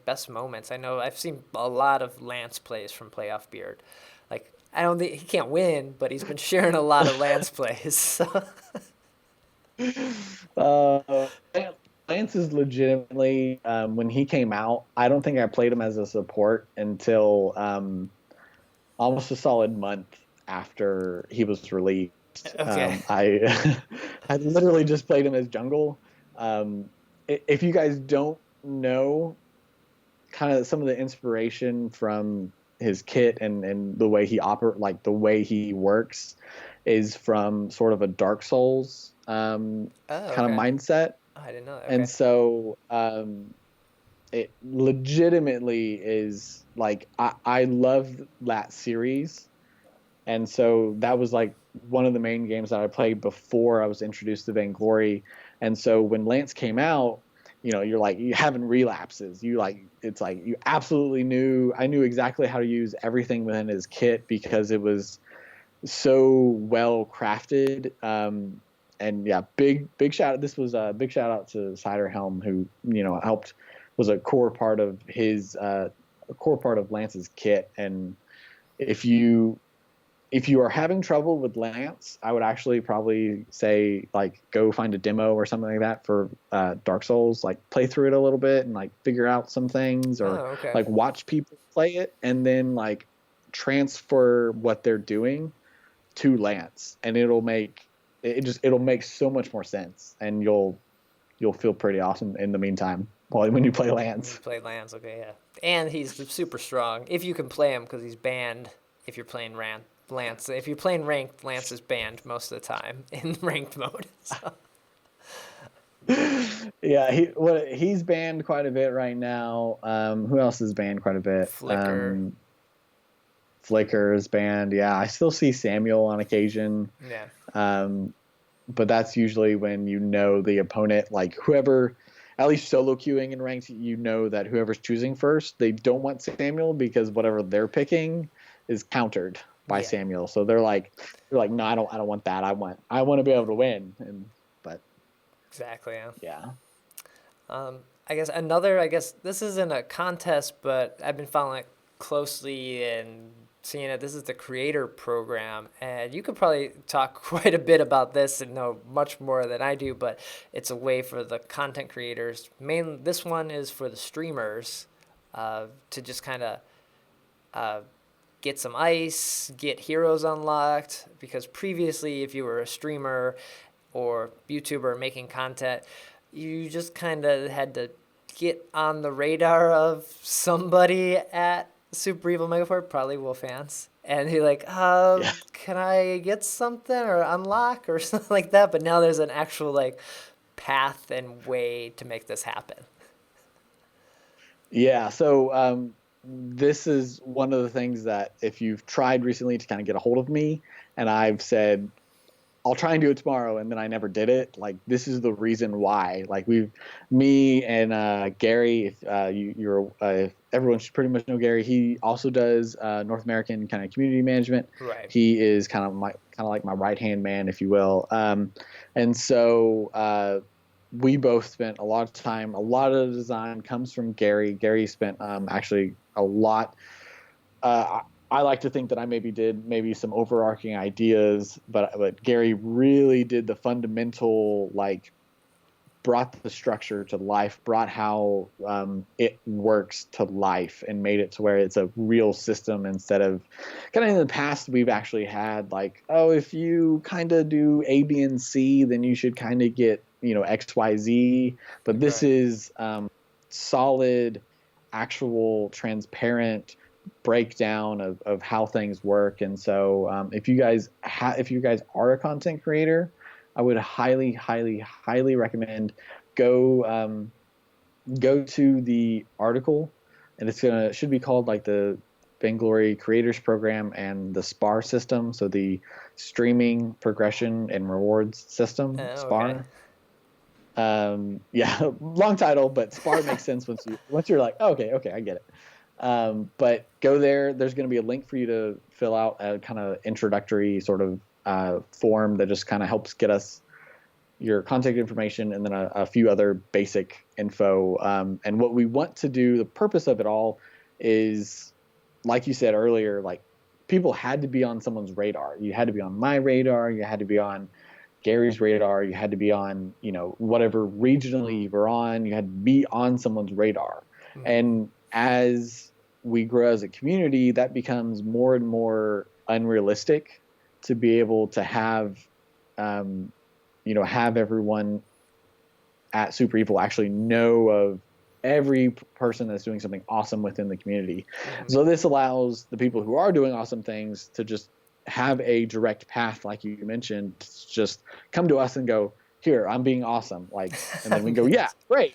best moments. I know I've seen a lot of Lance plays from Playoff Beard. Like, I don't think he can't win, but he's been sharing a lot of Lance plays. So. Lance is legitimately, when he came out, I don't think I played him as a support until almost a solid month after he was released. Okay. I literally just played him as jungle. If you guys don't know kind of some of the inspiration from his kit and the way he the way he works is from sort of a Dark Souls kind of mindset. I didn't know that. Okay. And so it legitimately is like, I love that series. And so that was like one of the main games that I played before I was introduced to Vainglory. And so when Lance came out, you're like, you having relapses. It's like you absolutely I knew exactly how to use everything within his kit because it was so well crafted. And yeah, big shout out. This was a big shout out to Cider Helm, who was a core part of Lance's kit. And if you are having trouble with Lance, I would actually probably say like go find a demo or something like that for Dark Souls. Like play through it a little bit and like figure out some things, or like watch people play it and then like transfer what they're doing to Lance, and it'll make so much more sense, and you'll feel pretty awesome in the meantime when you play Lance. Play Lance, okay, yeah. And he's super strong if you can play him, because he's banned if you're playing Lance. If you're playing ranked, Lance is banned most of the time in ranked mode. So. Yeah, he's banned quite a bit right now. Who else is banned quite a bit? Flicker is banned. Yeah, I still see Samuel on occasion. Yeah. but that's usually when you know the opponent, like whoever, at least solo queuing in ranks, you know that whoever's choosing first, they don't want Samuel because whatever they're picking is countered by Yeah, Samuel. So they're like, no, I don't want that. I want to be able to win. And but exactly. Yeah. yeah, I guess this isn't a contest, but I've been following it closely and seeing it. This is the creator program, and you could probably talk quite a bit about this and know much more than I do, but it's a way for the content creators. Mainly, this one is for the streamers to just kind of get some ice, get heroes unlocked, because previously, if you were a streamer or YouTuber making content, you just kind of had to get on the radar of somebody at Super Evil Megacorp, probably Wolf fans, and you're like, yeah. can I get something or unlock or something like that? But now there's an actual like path and way to make this happen. Yeah, so this is one of the things that if you've tried recently to kind of get a hold of me, and I've said I'll try and do it tomorrow, and then I never did it. Like this is the reason why. Like me and Gary, if everyone should pretty much know Gary. He also does North American kind of community management. Right. He is kind of like my right hand man, if you will. And so we both spent a lot of time. A lot of the design comes from Gary. Gary spent actually a lot. I like to think that I maybe some overarching ideas, but Gary really did the fundamental, like brought the structure to life, brought how it works to life, and made it to where it's a real system instead of kind of in the past we've actually had like, oh, if you kind of do A, B, and C, then you should kind of get X, Y, Z. But this Right. is solid, actual, transparent breakdown of how things work. And so if you guys are a content creator, I would highly, highly, highly recommend go go to the article, and should be called like the Vainglory Creators Program and the SPAR system, so the Streaming Progression and Rewards System, Okay. SPAR. Yeah, long title, but SPAR makes sense once you're like, oh, okay, I get it. But go there. There's going to be a link for you to fill out a kind of introductory sort of form that just kind of helps get us your contact information and then a few other basic info. And what we want to do, the purpose of it all is, like you said earlier, like people had to be on someone's radar. You had to be on my radar. You had to be on Gary's radar. You had to be on, whatever regionally you were on. You had to be on someone's radar. Mm-hmm. And as we grow as a community, that becomes more and more unrealistic to be able to have, have everyone at Super Evil actually know of every person that's doing something awesome within the community. Mm-hmm. So this allows the people who are doing awesome things to just have a direct path, like you mentioned, to just come to us and go, here, I'm being awesome. Like, and then we go, yeah, great.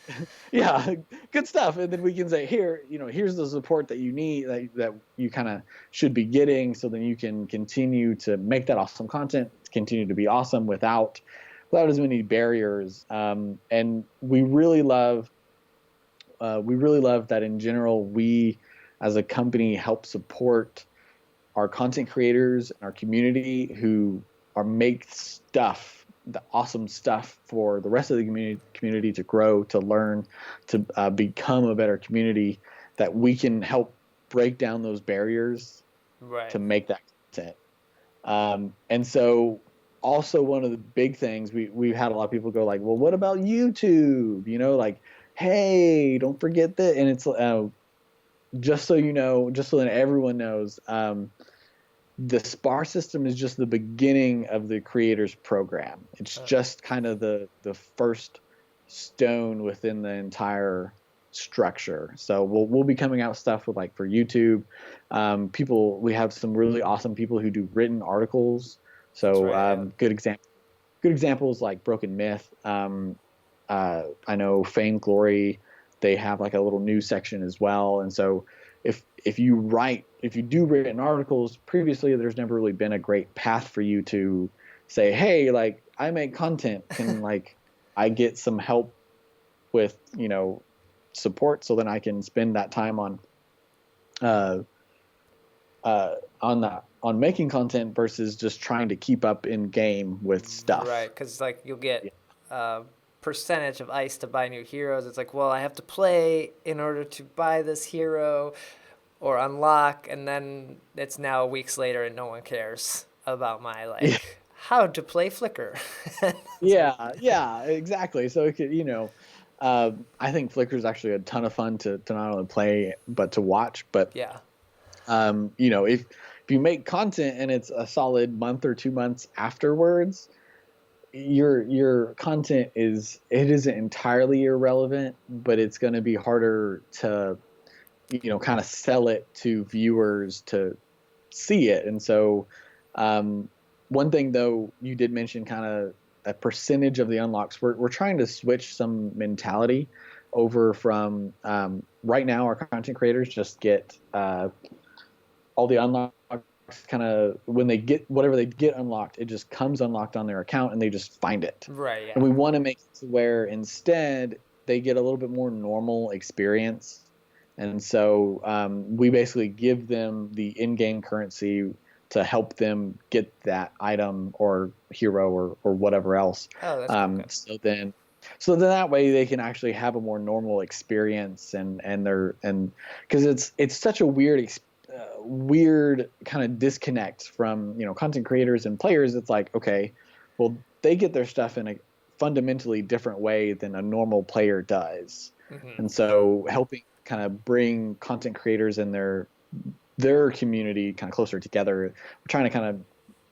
Yeah, good stuff. And then we can say, here's the support that you need, that you kind of should be getting. So then you can continue to make that awesome content, continue to be awesome without as many barriers. And we really love that in general, we as a company help support our content creators and our community who make the awesome stuff for the rest of the community to grow, to learn, to become a better community, that we can help break down those barriers to make that content. And so also one of the big things we've had a lot of people go like, well, what about YouTube? Like, hey, don't forget that. And it's just so that everyone knows, the SPAR system is just the beginning of the creators program. It's just kind of the first stone within the entire structure. So we'll be coming out stuff with, like, for YouTube. We have some really awesome people who do written articles. So good examples like Broken Myth. I know Vainglory, they have like a little news section as well. And so if you do written articles previously, there's never really been a great path for you to say, hey, like, I make content. Can like I get some help with support so then I can spend that time uh, on making content versus just trying to keep up in game with Right, stuff. because like you'll get a percentage of ice to buy new heroes. It's like, well, I have to play in order to buy this hero or unlock, and then it's now weeks later and no one cares about my Yeah, like how to play Flicker. It's like, yeah, exactly. So it could, I think Flickr is actually a ton of fun to not only play but to watch. But yeah, if you make content and it's a solid month or 2 months afterwards, your content isn't entirely irrelevant, but it's going to be harder to kind of sell it to viewers to see it. And so one thing though, you did mention kind of a percentage of the unlocks. We're trying to switch some mentality over from right now our content creators just get all the unlocks kind of when they get whatever they get unlocked, it just comes unlocked on their account and they just find it. right, And yeah, we want to make it to where instead they get a little bit more normal experience. And so we basically give them the in-game currency to help them get that item or hero or whatever else. oh, that's cool. Okay. So then that way they can actually have a more normal experience and because it's such a weird kind of disconnect from content creators and players. It's like, okay, well, they get their stuff in a fundamentally different way than a normal player does. And so helping kind of bring content creators and their community kind of closer together, we're trying to kind of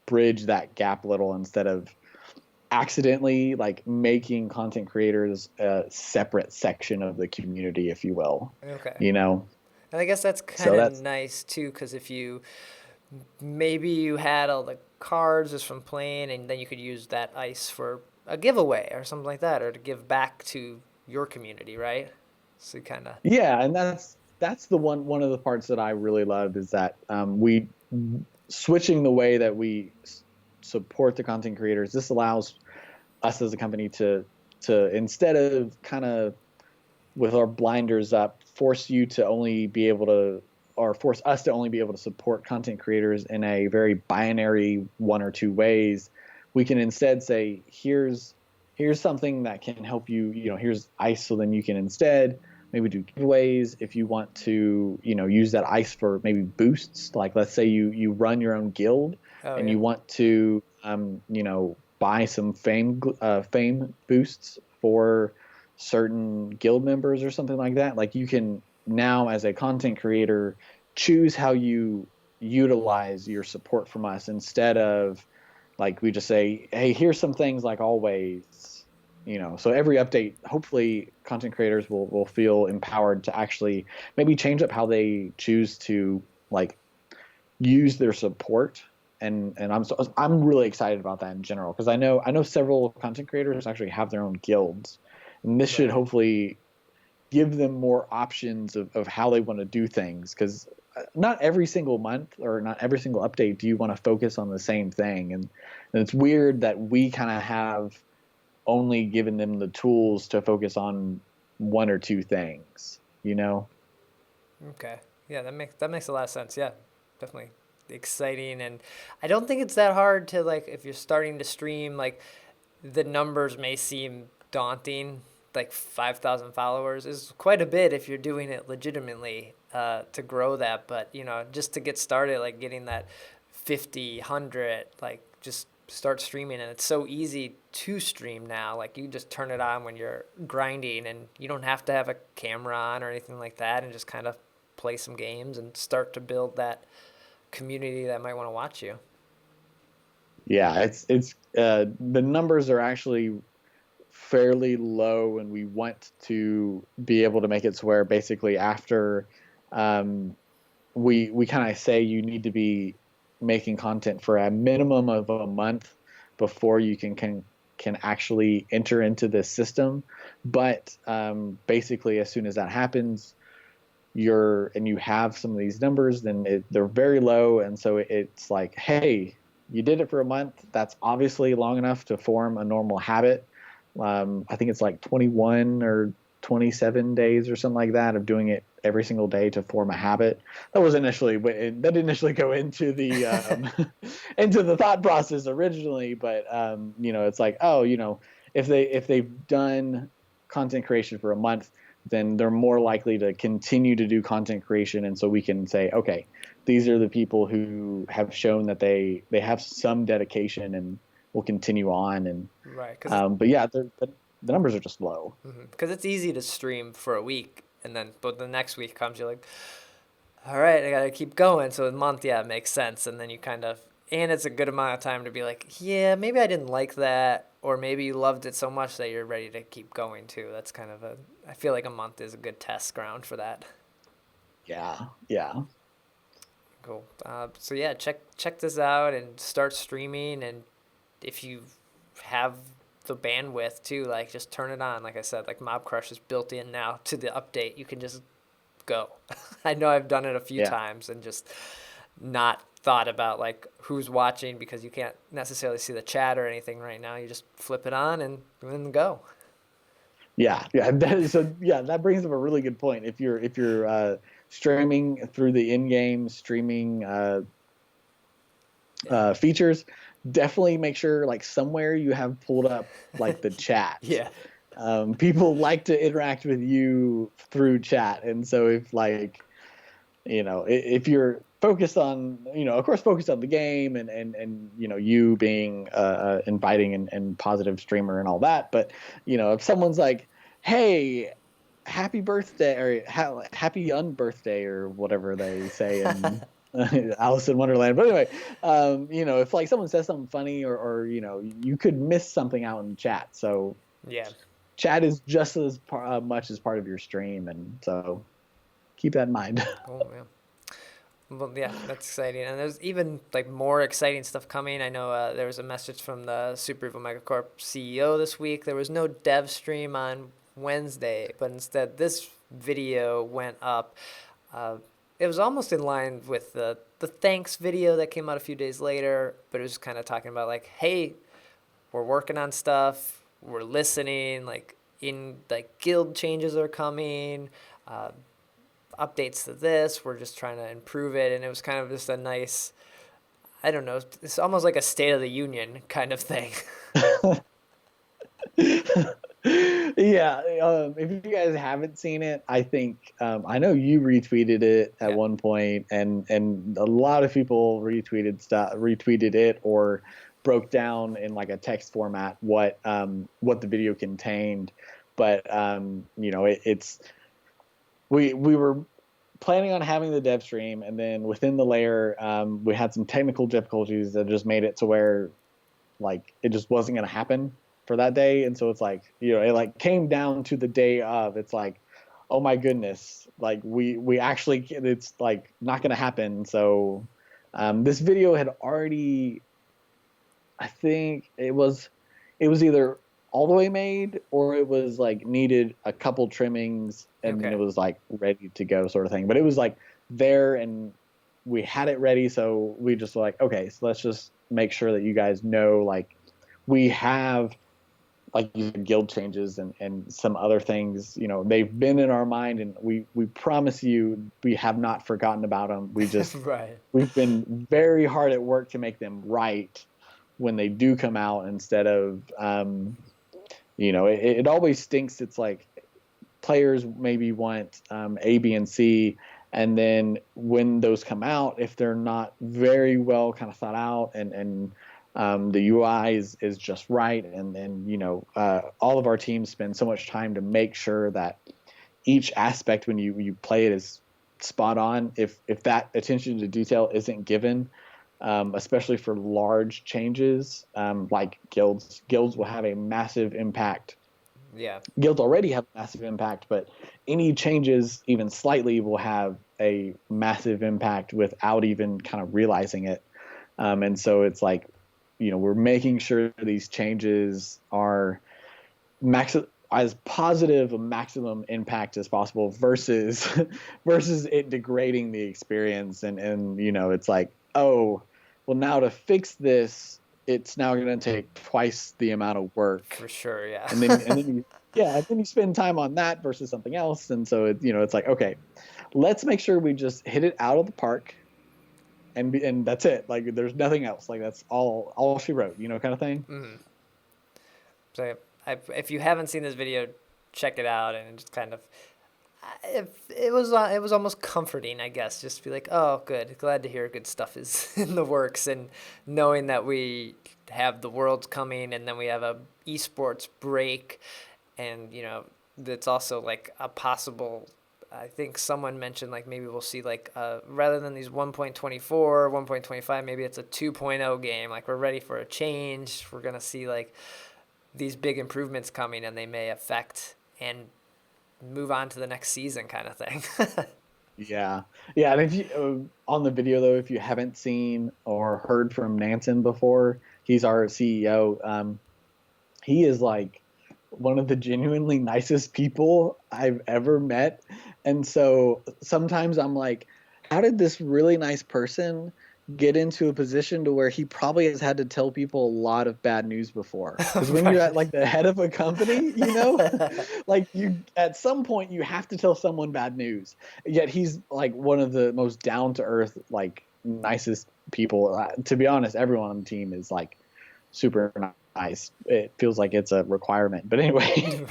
bridge that gap a little instead of accidentally like making content creators a separate section of the community, if you will. Okay. you know And I guess that's kind so of that's nice too, because if you maybe you had all the cards just from playing, and then you could use that ice for a giveaway or something like that, or to give back to your community, right? So kind of. Yeah, and that's the one of the parts that I really love is that we switching the way that we support the content creators. This allows us as a company to instead of kind of with our blinders up, force you to only be able to or force us to only be able to support content creators in a very binary one or two ways. We can instead say, here's something that can help you, here's ice, so then you can instead maybe do giveaways if you want to, use that ice for maybe boosts. Like let's say you run your own guild Oh and yeah. you want to buy some fame boosts for certain guild members or something like that. Like you can now as a content creator choose how you utilize your support from us instead of like we just say, hey, here's some things like always. So every update, hopefully content creators will feel empowered to actually maybe change up how they choose to like use their support. And I'm really excited about that in general because I know several content creators actually have their own guilds, and this should Right. hopefully give them more options of how they want to do things because not every single month or not every single update do you want to focus on the same thing. And it's weird that we kind of have only given them the tools to focus on one or two things. Okay. Yeah, that makes a lot of sense. Yeah, definitely exciting, and I don't think it's that hard to like if you're starting to stream. Like the numbers may seem daunting. Like 5,000 followers is quite a bit if you're doing it legitimately to grow that. But just to get started, like getting that 50, 100, like just start streaming, and it's so easy to stream now. Like you just turn it on when you're grinding, and you don't have to have a camera on or anything like that, and just kind of play some games and start to build that community that might want to watch you. Yeah, it's the numbers are actually fairly low, and we want to be able to make it to where basically after we kind of say you need to be making content for a minimum of a month before you can actually enter into this system. But basically, as soon as that happens, you have some of these numbers, then they're very low, and so it's like, hey, you did it for a month. That's obviously long enough to form a normal habit. I think it's like 21 or 27 days or something like that of doing it every single day to form a habit. That didn't initially go into the into the thought process originally, but it's like, oh, if they've done content creation for a month, then they're more likely to continue to do content creation, and so we can say, okay, these are the people who have shown that they have some dedication and will continue on. And Right. but yeah, the numbers are just low. Because it's easy to stream for a week, and then but the next week comes, you're like, all right, I gotta keep going. So a month, yeah, it makes sense, and then you kind of, and it's a good amount of time to be like, yeah, maybe I didn't like that, or maybe you loved it so much that you're ready to keep going too. That's kind of I feel like a month is a good test ground for that. Yeah. Cool. So yeah, check this out and start streaming, and if you have the bandwidth too, like just turn it on. Like I said, like Mob Crush is built in now to the update. You can just go. I know I've done it a few times and just not thought about like who's watching, because you can't necessarily see the chat or anything right now. You just flip it on and then go. Yeah. That brings up a really good point. If you're streaming through the in-game streaming features, definitely make sure like somewhere you have pulled up like the chat. Yeah. People like to interact with you through chat, and so if you're focused on, of course, focused on the game and you being inviting and positive streamer and all that, but if someone's like, hey, happy birthday, or happy unbirthday, or whatever they say in Alice in Wonderland. But anyway, if like someone says something funny, or you could miss something out in the chat. So yeah, chat is just as much as part of your stream, and so keep that in mind. Oh man. Well, yeah, that's exciting, and there's even like more exciting stuff coming. I know there was a message from the Super Evil Megacorp CEO this week. There was no dev stream on Wednesday, but instead this video went up. It was almost in line with the thanks video that came out a few days later, but it was kind of talking about like, hey, we're working on stuff, we're listening, like guild changes are coming, updates to this, we're just trying to improve it. And it was kind of just a nice, I don't know, it's almost like a State of the Union kind of thing. Yeah, if you guys haven't seen it, I think I know you retweeted it at one point, and a lot of people retweeted it or broke down in like a text format what the video contained. But we were planning on having the dev stream, and then within the layer we had some technical difficulties that just made it to where like it just wasn't going to happen for that day. And so it's like, it like came down to the day of, it's like, oh my goodness, like we actually, it's like not going to happen. So this video had already, I think it was either all the way made, or it was like needed a couple trimmings, and then it was like ready to go sort of thing. But it was like there, and we had it ready. So we just were like, okay, so let's just make sure that you guys know, like we have like guild changes and some other things, they've been in our mind, and we promise you we have not forgotten about them. We just right. We've been very hard at work to make them right when they do come out, instead of it always stinks. It's like players maybe want A, B, and C, and then when those come out, if they're not very well kind of thought out, and the UI is just right, and then all of our teams spend so much time to make sure that each aspect when you play it is spot on. If that attention to detail isn't given, especially for large changes, like guilds will have a massive impact. Yeah, guilds already have a massive impact, but any changes even slightly will have a massive impact without even kind of realizing it. And so it's like, we're making sure these changes are as positive a maximum impact as possible versus it degrading the experience. And it's like, oh, well, now to fix this, it's now going to take twice the amount of work. For sure, yeah. And then you spend time on that versus something else. And so it's like, okay, let's make sure we just hit it out of the park, and that's it. Like, there's nothing else. Like, that's all she wrote, kind of thing. Mm-hmm. So if you haven't seen this video, check it out, and just kind of, it was almost comforting, I guess, just to be like, oh, good, glad to hear good stuff is in the works, and knowing that we have the Worlds coming, and then we have a esports break, and that's also like a possible. I think someone mentioned like maybe we'll see like rather than these 1.24, 1.25, maybe it's a 2.0 game. Like, we're ready for a change. We're gonna see like these big improvements coming, and they may affect and move on to the next season, kind of thing. Yeah. And if you on the video though, if you haven't seen or heard from Nansen before, he's our CEO. He is like one of the genuinely nicest people I've ever met. And so sometimes I'm like, how did this really nice person get into a position to where he probably has had to tell people a lot of bad news before? Because when you're at like the head of a company, like at some point you have to tell someone bad news. Yet he's like one of the most down to earth, like nicest people. To be honest, everyone on the team is like super nice. It feels like it's a requirement. But anyway,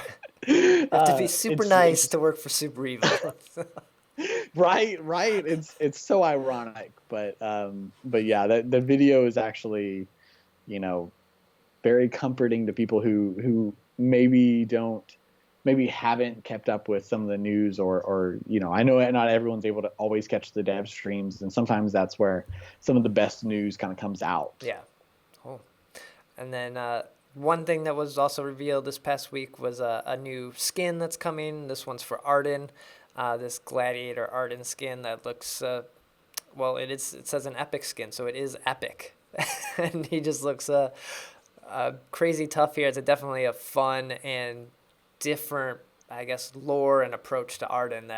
you have to be super nice to work for Super Evil. Right. It's so ironic, but yeah, the video is actually, very comforting to people who maybe haven't kept up with some of the news, or I know not everyone's able to always catch the dev streams, and sometimes that's where some of the best news kind of comes out. Yeah. Cool. And then one thing that was also revealed this past week was a new skin that's coming. This one's for Arden. This Gladiator Arden skin that looks, it says an epic skin, so it is epic. And he just looks crazy tough here. It's definitely a fun and different, I guess, lore and approach to Arden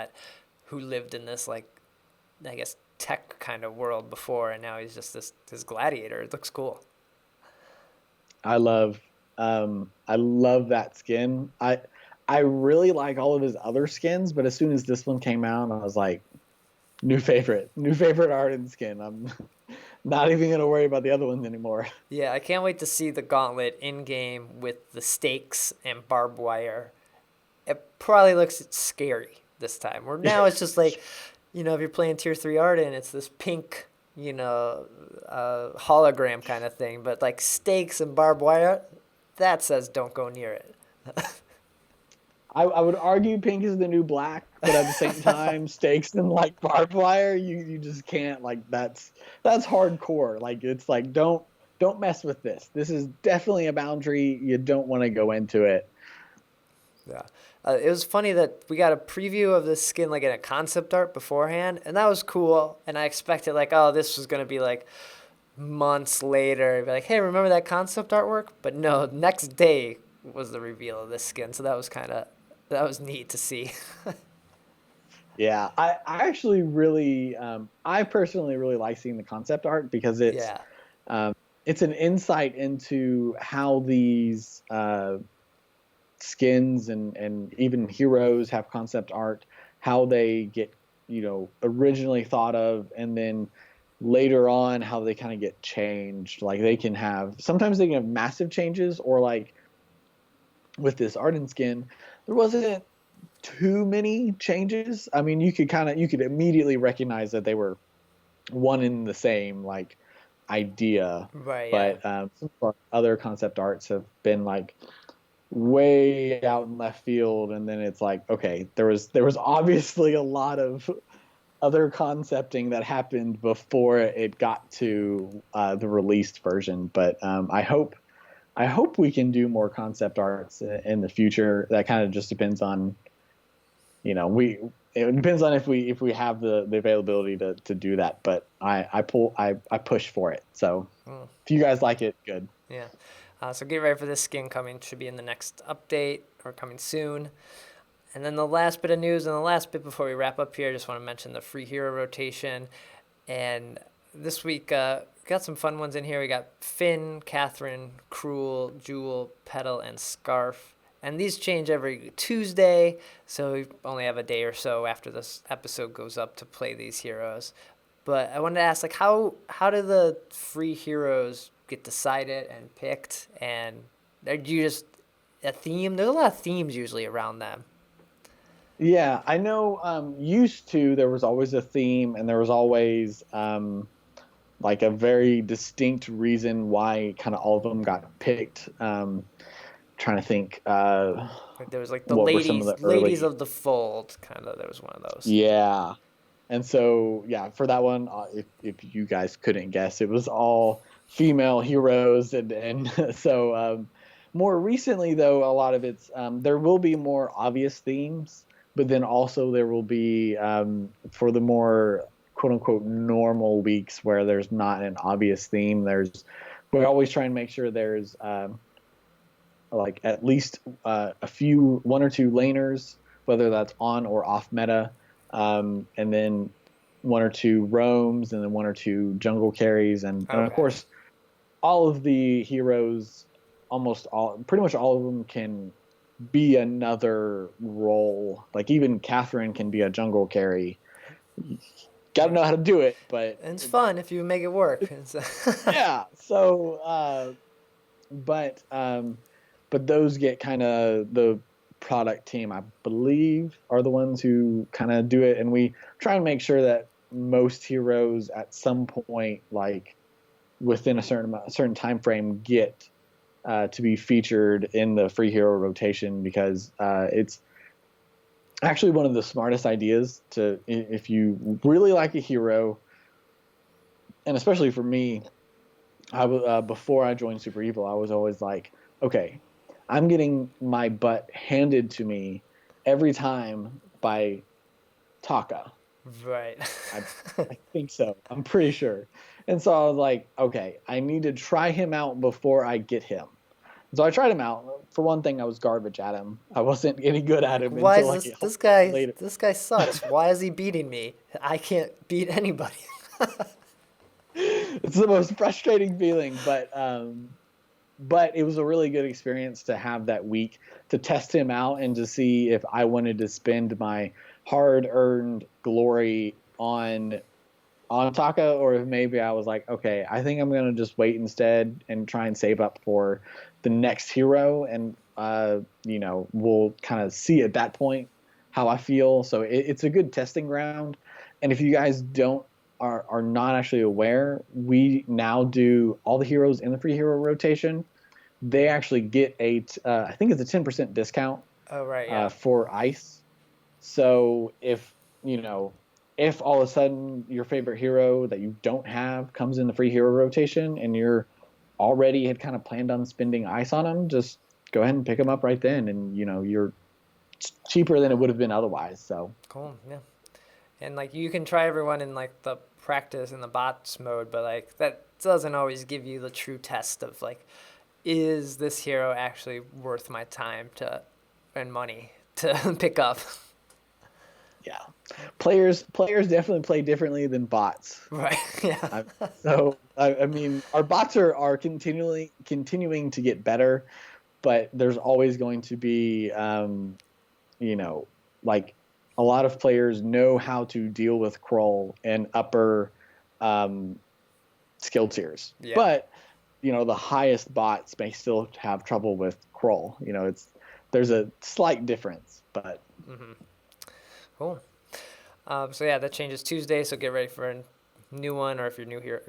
who lived in this, like, I guess, tech kind of world before, and now he's just this gladiator. It looks cool. I love that skin. I really like all of his other skins, but as soon as this one came out, I was like, new favorite Arden skin. I'm not even going to worry about the other ones anymore. Yeah, I can't wait to see the gauntlet in-game with the stakes and barbed wire. It probably looks scary this time. Where now it's just like, if you're playing Tier 3 Arden, it's this pink, hologram kind of thing. But like stakes and barbed wire, that says don't go near it. I would argue pink is the new black, but at the same time, stakes and like barbed wire, you just can't, like, that's hardcore. Like, it's like, don't mess with this. This is definitely a boundary. You don't want to go into it. Yeah. It was funny that we got a preview of this skin like in a concept art beforehand, and that was cool. And I expected like, oh, this was going to be like months later. Be like, hey, remember that concept artwork? But no, next day was the reveal of this skin. So that was neat to see. Yeah, I actually really, I personally really like seeing the concept art because it's an insight into how these skins and even heroes have concept art, how they get, originally thought of, and then later on how they kind of get changed. Like, sometimes they can have massive changes, or like with this Arden skin, there wasn't too many changes. I mean, you could immediately recognize that they were one and the same, like, idea. Right. But some of our other concept arts have been like way out in left field, and then it's like, okay, there was obviously a lot of other concepting that happened before it got to the released version. But I hope we can do more concept arts in the future. That kind of just depends on, it depends on if we have the availability to do that. But I push for it. So if you guys like it, good. Yeah. So get ready for this skin coming. Should be in the next update or coming soon. And then the last bit of news and the last bit before we wrap up here, I just want to mention the free hero rotation. And this week, got some fun ones in here. We got Finn, Catherine, Cruel, Jewel, Petal, and Scarf. And these change every Tuesday, so we only have a day or so after this episode goes up to play these heroes. But I wanted to ask, like, how do the free heroes get decided and picked? And are you just a theme? There's a lot of themes usually around them. Yeah, I know. Used to, there was always a theme, and there was always like a very distinct reason why kind of all of them got picked. Trying to think. Like there was like the What were some of the early? ladies of the fold, kind of. There was one of those. Yeah, and so yeah, for that one, if you guys couldn't guess, it was all female heroes, and so more recently though, a lot of it's there will be more obvious themes, but then also there will be for the more quote unquote normal weeks where there's not an obvious theme. We always try and make sure there's like at least one or two laners, whether that's on or off meta, and then one or two roams, and then one or two jungle carries, and of course all of the heroes, pretty much all of them can be another role. Like even Catherine can be a jungle carry. Got to know how to do it, but and it's fun if you make it work. Yeah. So, but those get kind of the product team, I believe, are the ones who kind of do it, and we try and make sure that most heroes at some point, like within a certain time frame, get to be featured in the free hero rotation, because it's actually one of the smartest ideas to, if you really like a hero, and especially for me, before I joined Super Evil, I was always like, okay, I'm getting my butt handed to me every time by Taka. Right. I think so. I'm pretty sure. And so I was like, okay, I need to try him out before I get him. So I tried him out. For one thing, I was garbage at him. I wasn't any good at him Why until is like this guy? later. This guy sucks. Why is he beating me? I can't beat anybody. It's the most frustrating feeling, but it was a really good experience to have that week to test him out and to see if I wanted to spend my hard-earned glory on Taka, or if maybe I was like, okay, I think I'm gonna just wait instead and try and save up for the next hero, and we'll kind of see at that point how I feel. So it's a good testing ground. And if you guys are not actually aware, we now do all the heroes in the free hero rotation. They actually get I think it's a 10% discount. Oh, right, yeah. For ice. So if all of a sudden your favorite hero that you don't have comes in the free hero rotation, and you're already had kind of planned on spending ice on them, just go ahead and pick them up right then, and you're cheaper than it would have been otherwise. So cool, yeah. And like you can try everyone in like the practice in the bots mode, but like that doesn't always give you the true test of like, is this hero actually worth my time and money to pick up? Yeah, players definitely play differently than bots. Right. Yeah. I mean, our bots are continuing to get better, but there's always going to be, like a lot of players know how to deal with Krull and upper skill tiers. Yeah. But the highest bots may still have trouble with Krull. There's a slight difference, but. Mm-hmm. Cool. So yeah, that changes Tuesday. So get ready for a new one, or if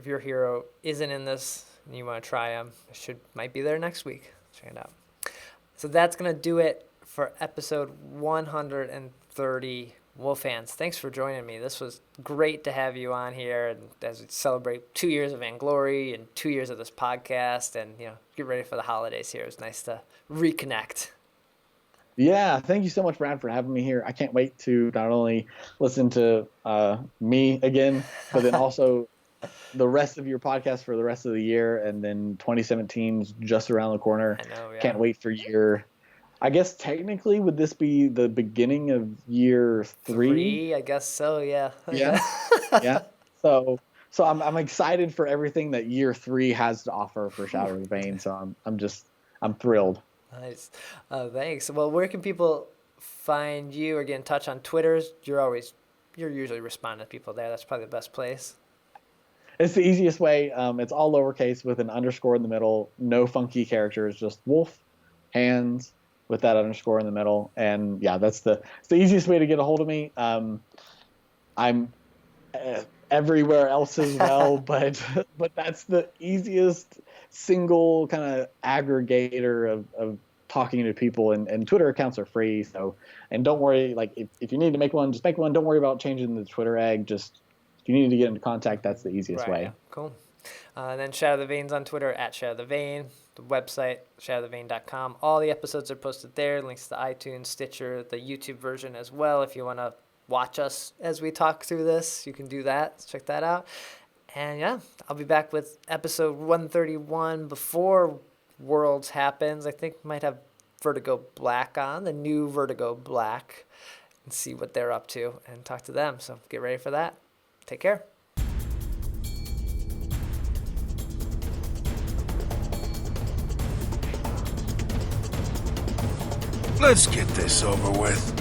your hero isn't in this and you want to try them, might be there next week. Check it out. So that's gonna do it for episode 130. Wolf fans, thanks for joining me. This was great to have you on here, and as we celebrate 2 years of Vainglory and 2 years of this podcast, and get ready for the holidays here. It was nice to reconnect. Yeah, thank you so much, Brad, for having me here. I can't wait to not only listen to me again, but then also the rest of your podcast for the rest of the year, and then 2017's just around the corner. I know, yeah. Can't wait for I guess technically, would this be the beginning of year 3? I guess so, yeah. Yeah. Yeah. So So I'm excited for everything that year 3 has to offer for Shatter The Vain. So I'm thrilled. Nice. Thanks. Well, where can people find you or get in touch on Twitter? You're usually responding to people there. That's probably the best place. It's the easiest way. It's all lowercase with an underscore in the middle. No funky characters, just wolf, hands with that underscore in the middle. And yeah, it's the easiest way to get a hold of me. I'm everywhere else as well, but that's the easiest single kind of aggregator of talking to people. And Twitter accounts are free. So, and don't worry, like if you need to make one, just make one. Don't worry about changing the Twitter egg. Just if you need to get into contact, that's the easiest way. Cool. And then Shatter the Vain's on Twitter at Shatter the Vain. The website, shatterthevain.com. All the episodes are posted there. Links to iTunes, Stitcher, the YouTube version as well. If you want to watch us as we talk through this, you can do that. Check that out. And yeah, I'll be back with episode 131 before Worlds happens. I think we might have Vertigo Black on, the new Vertigo Black, and see what they're up to and talk to them. So get ready for that. Take care. Let's get this over with.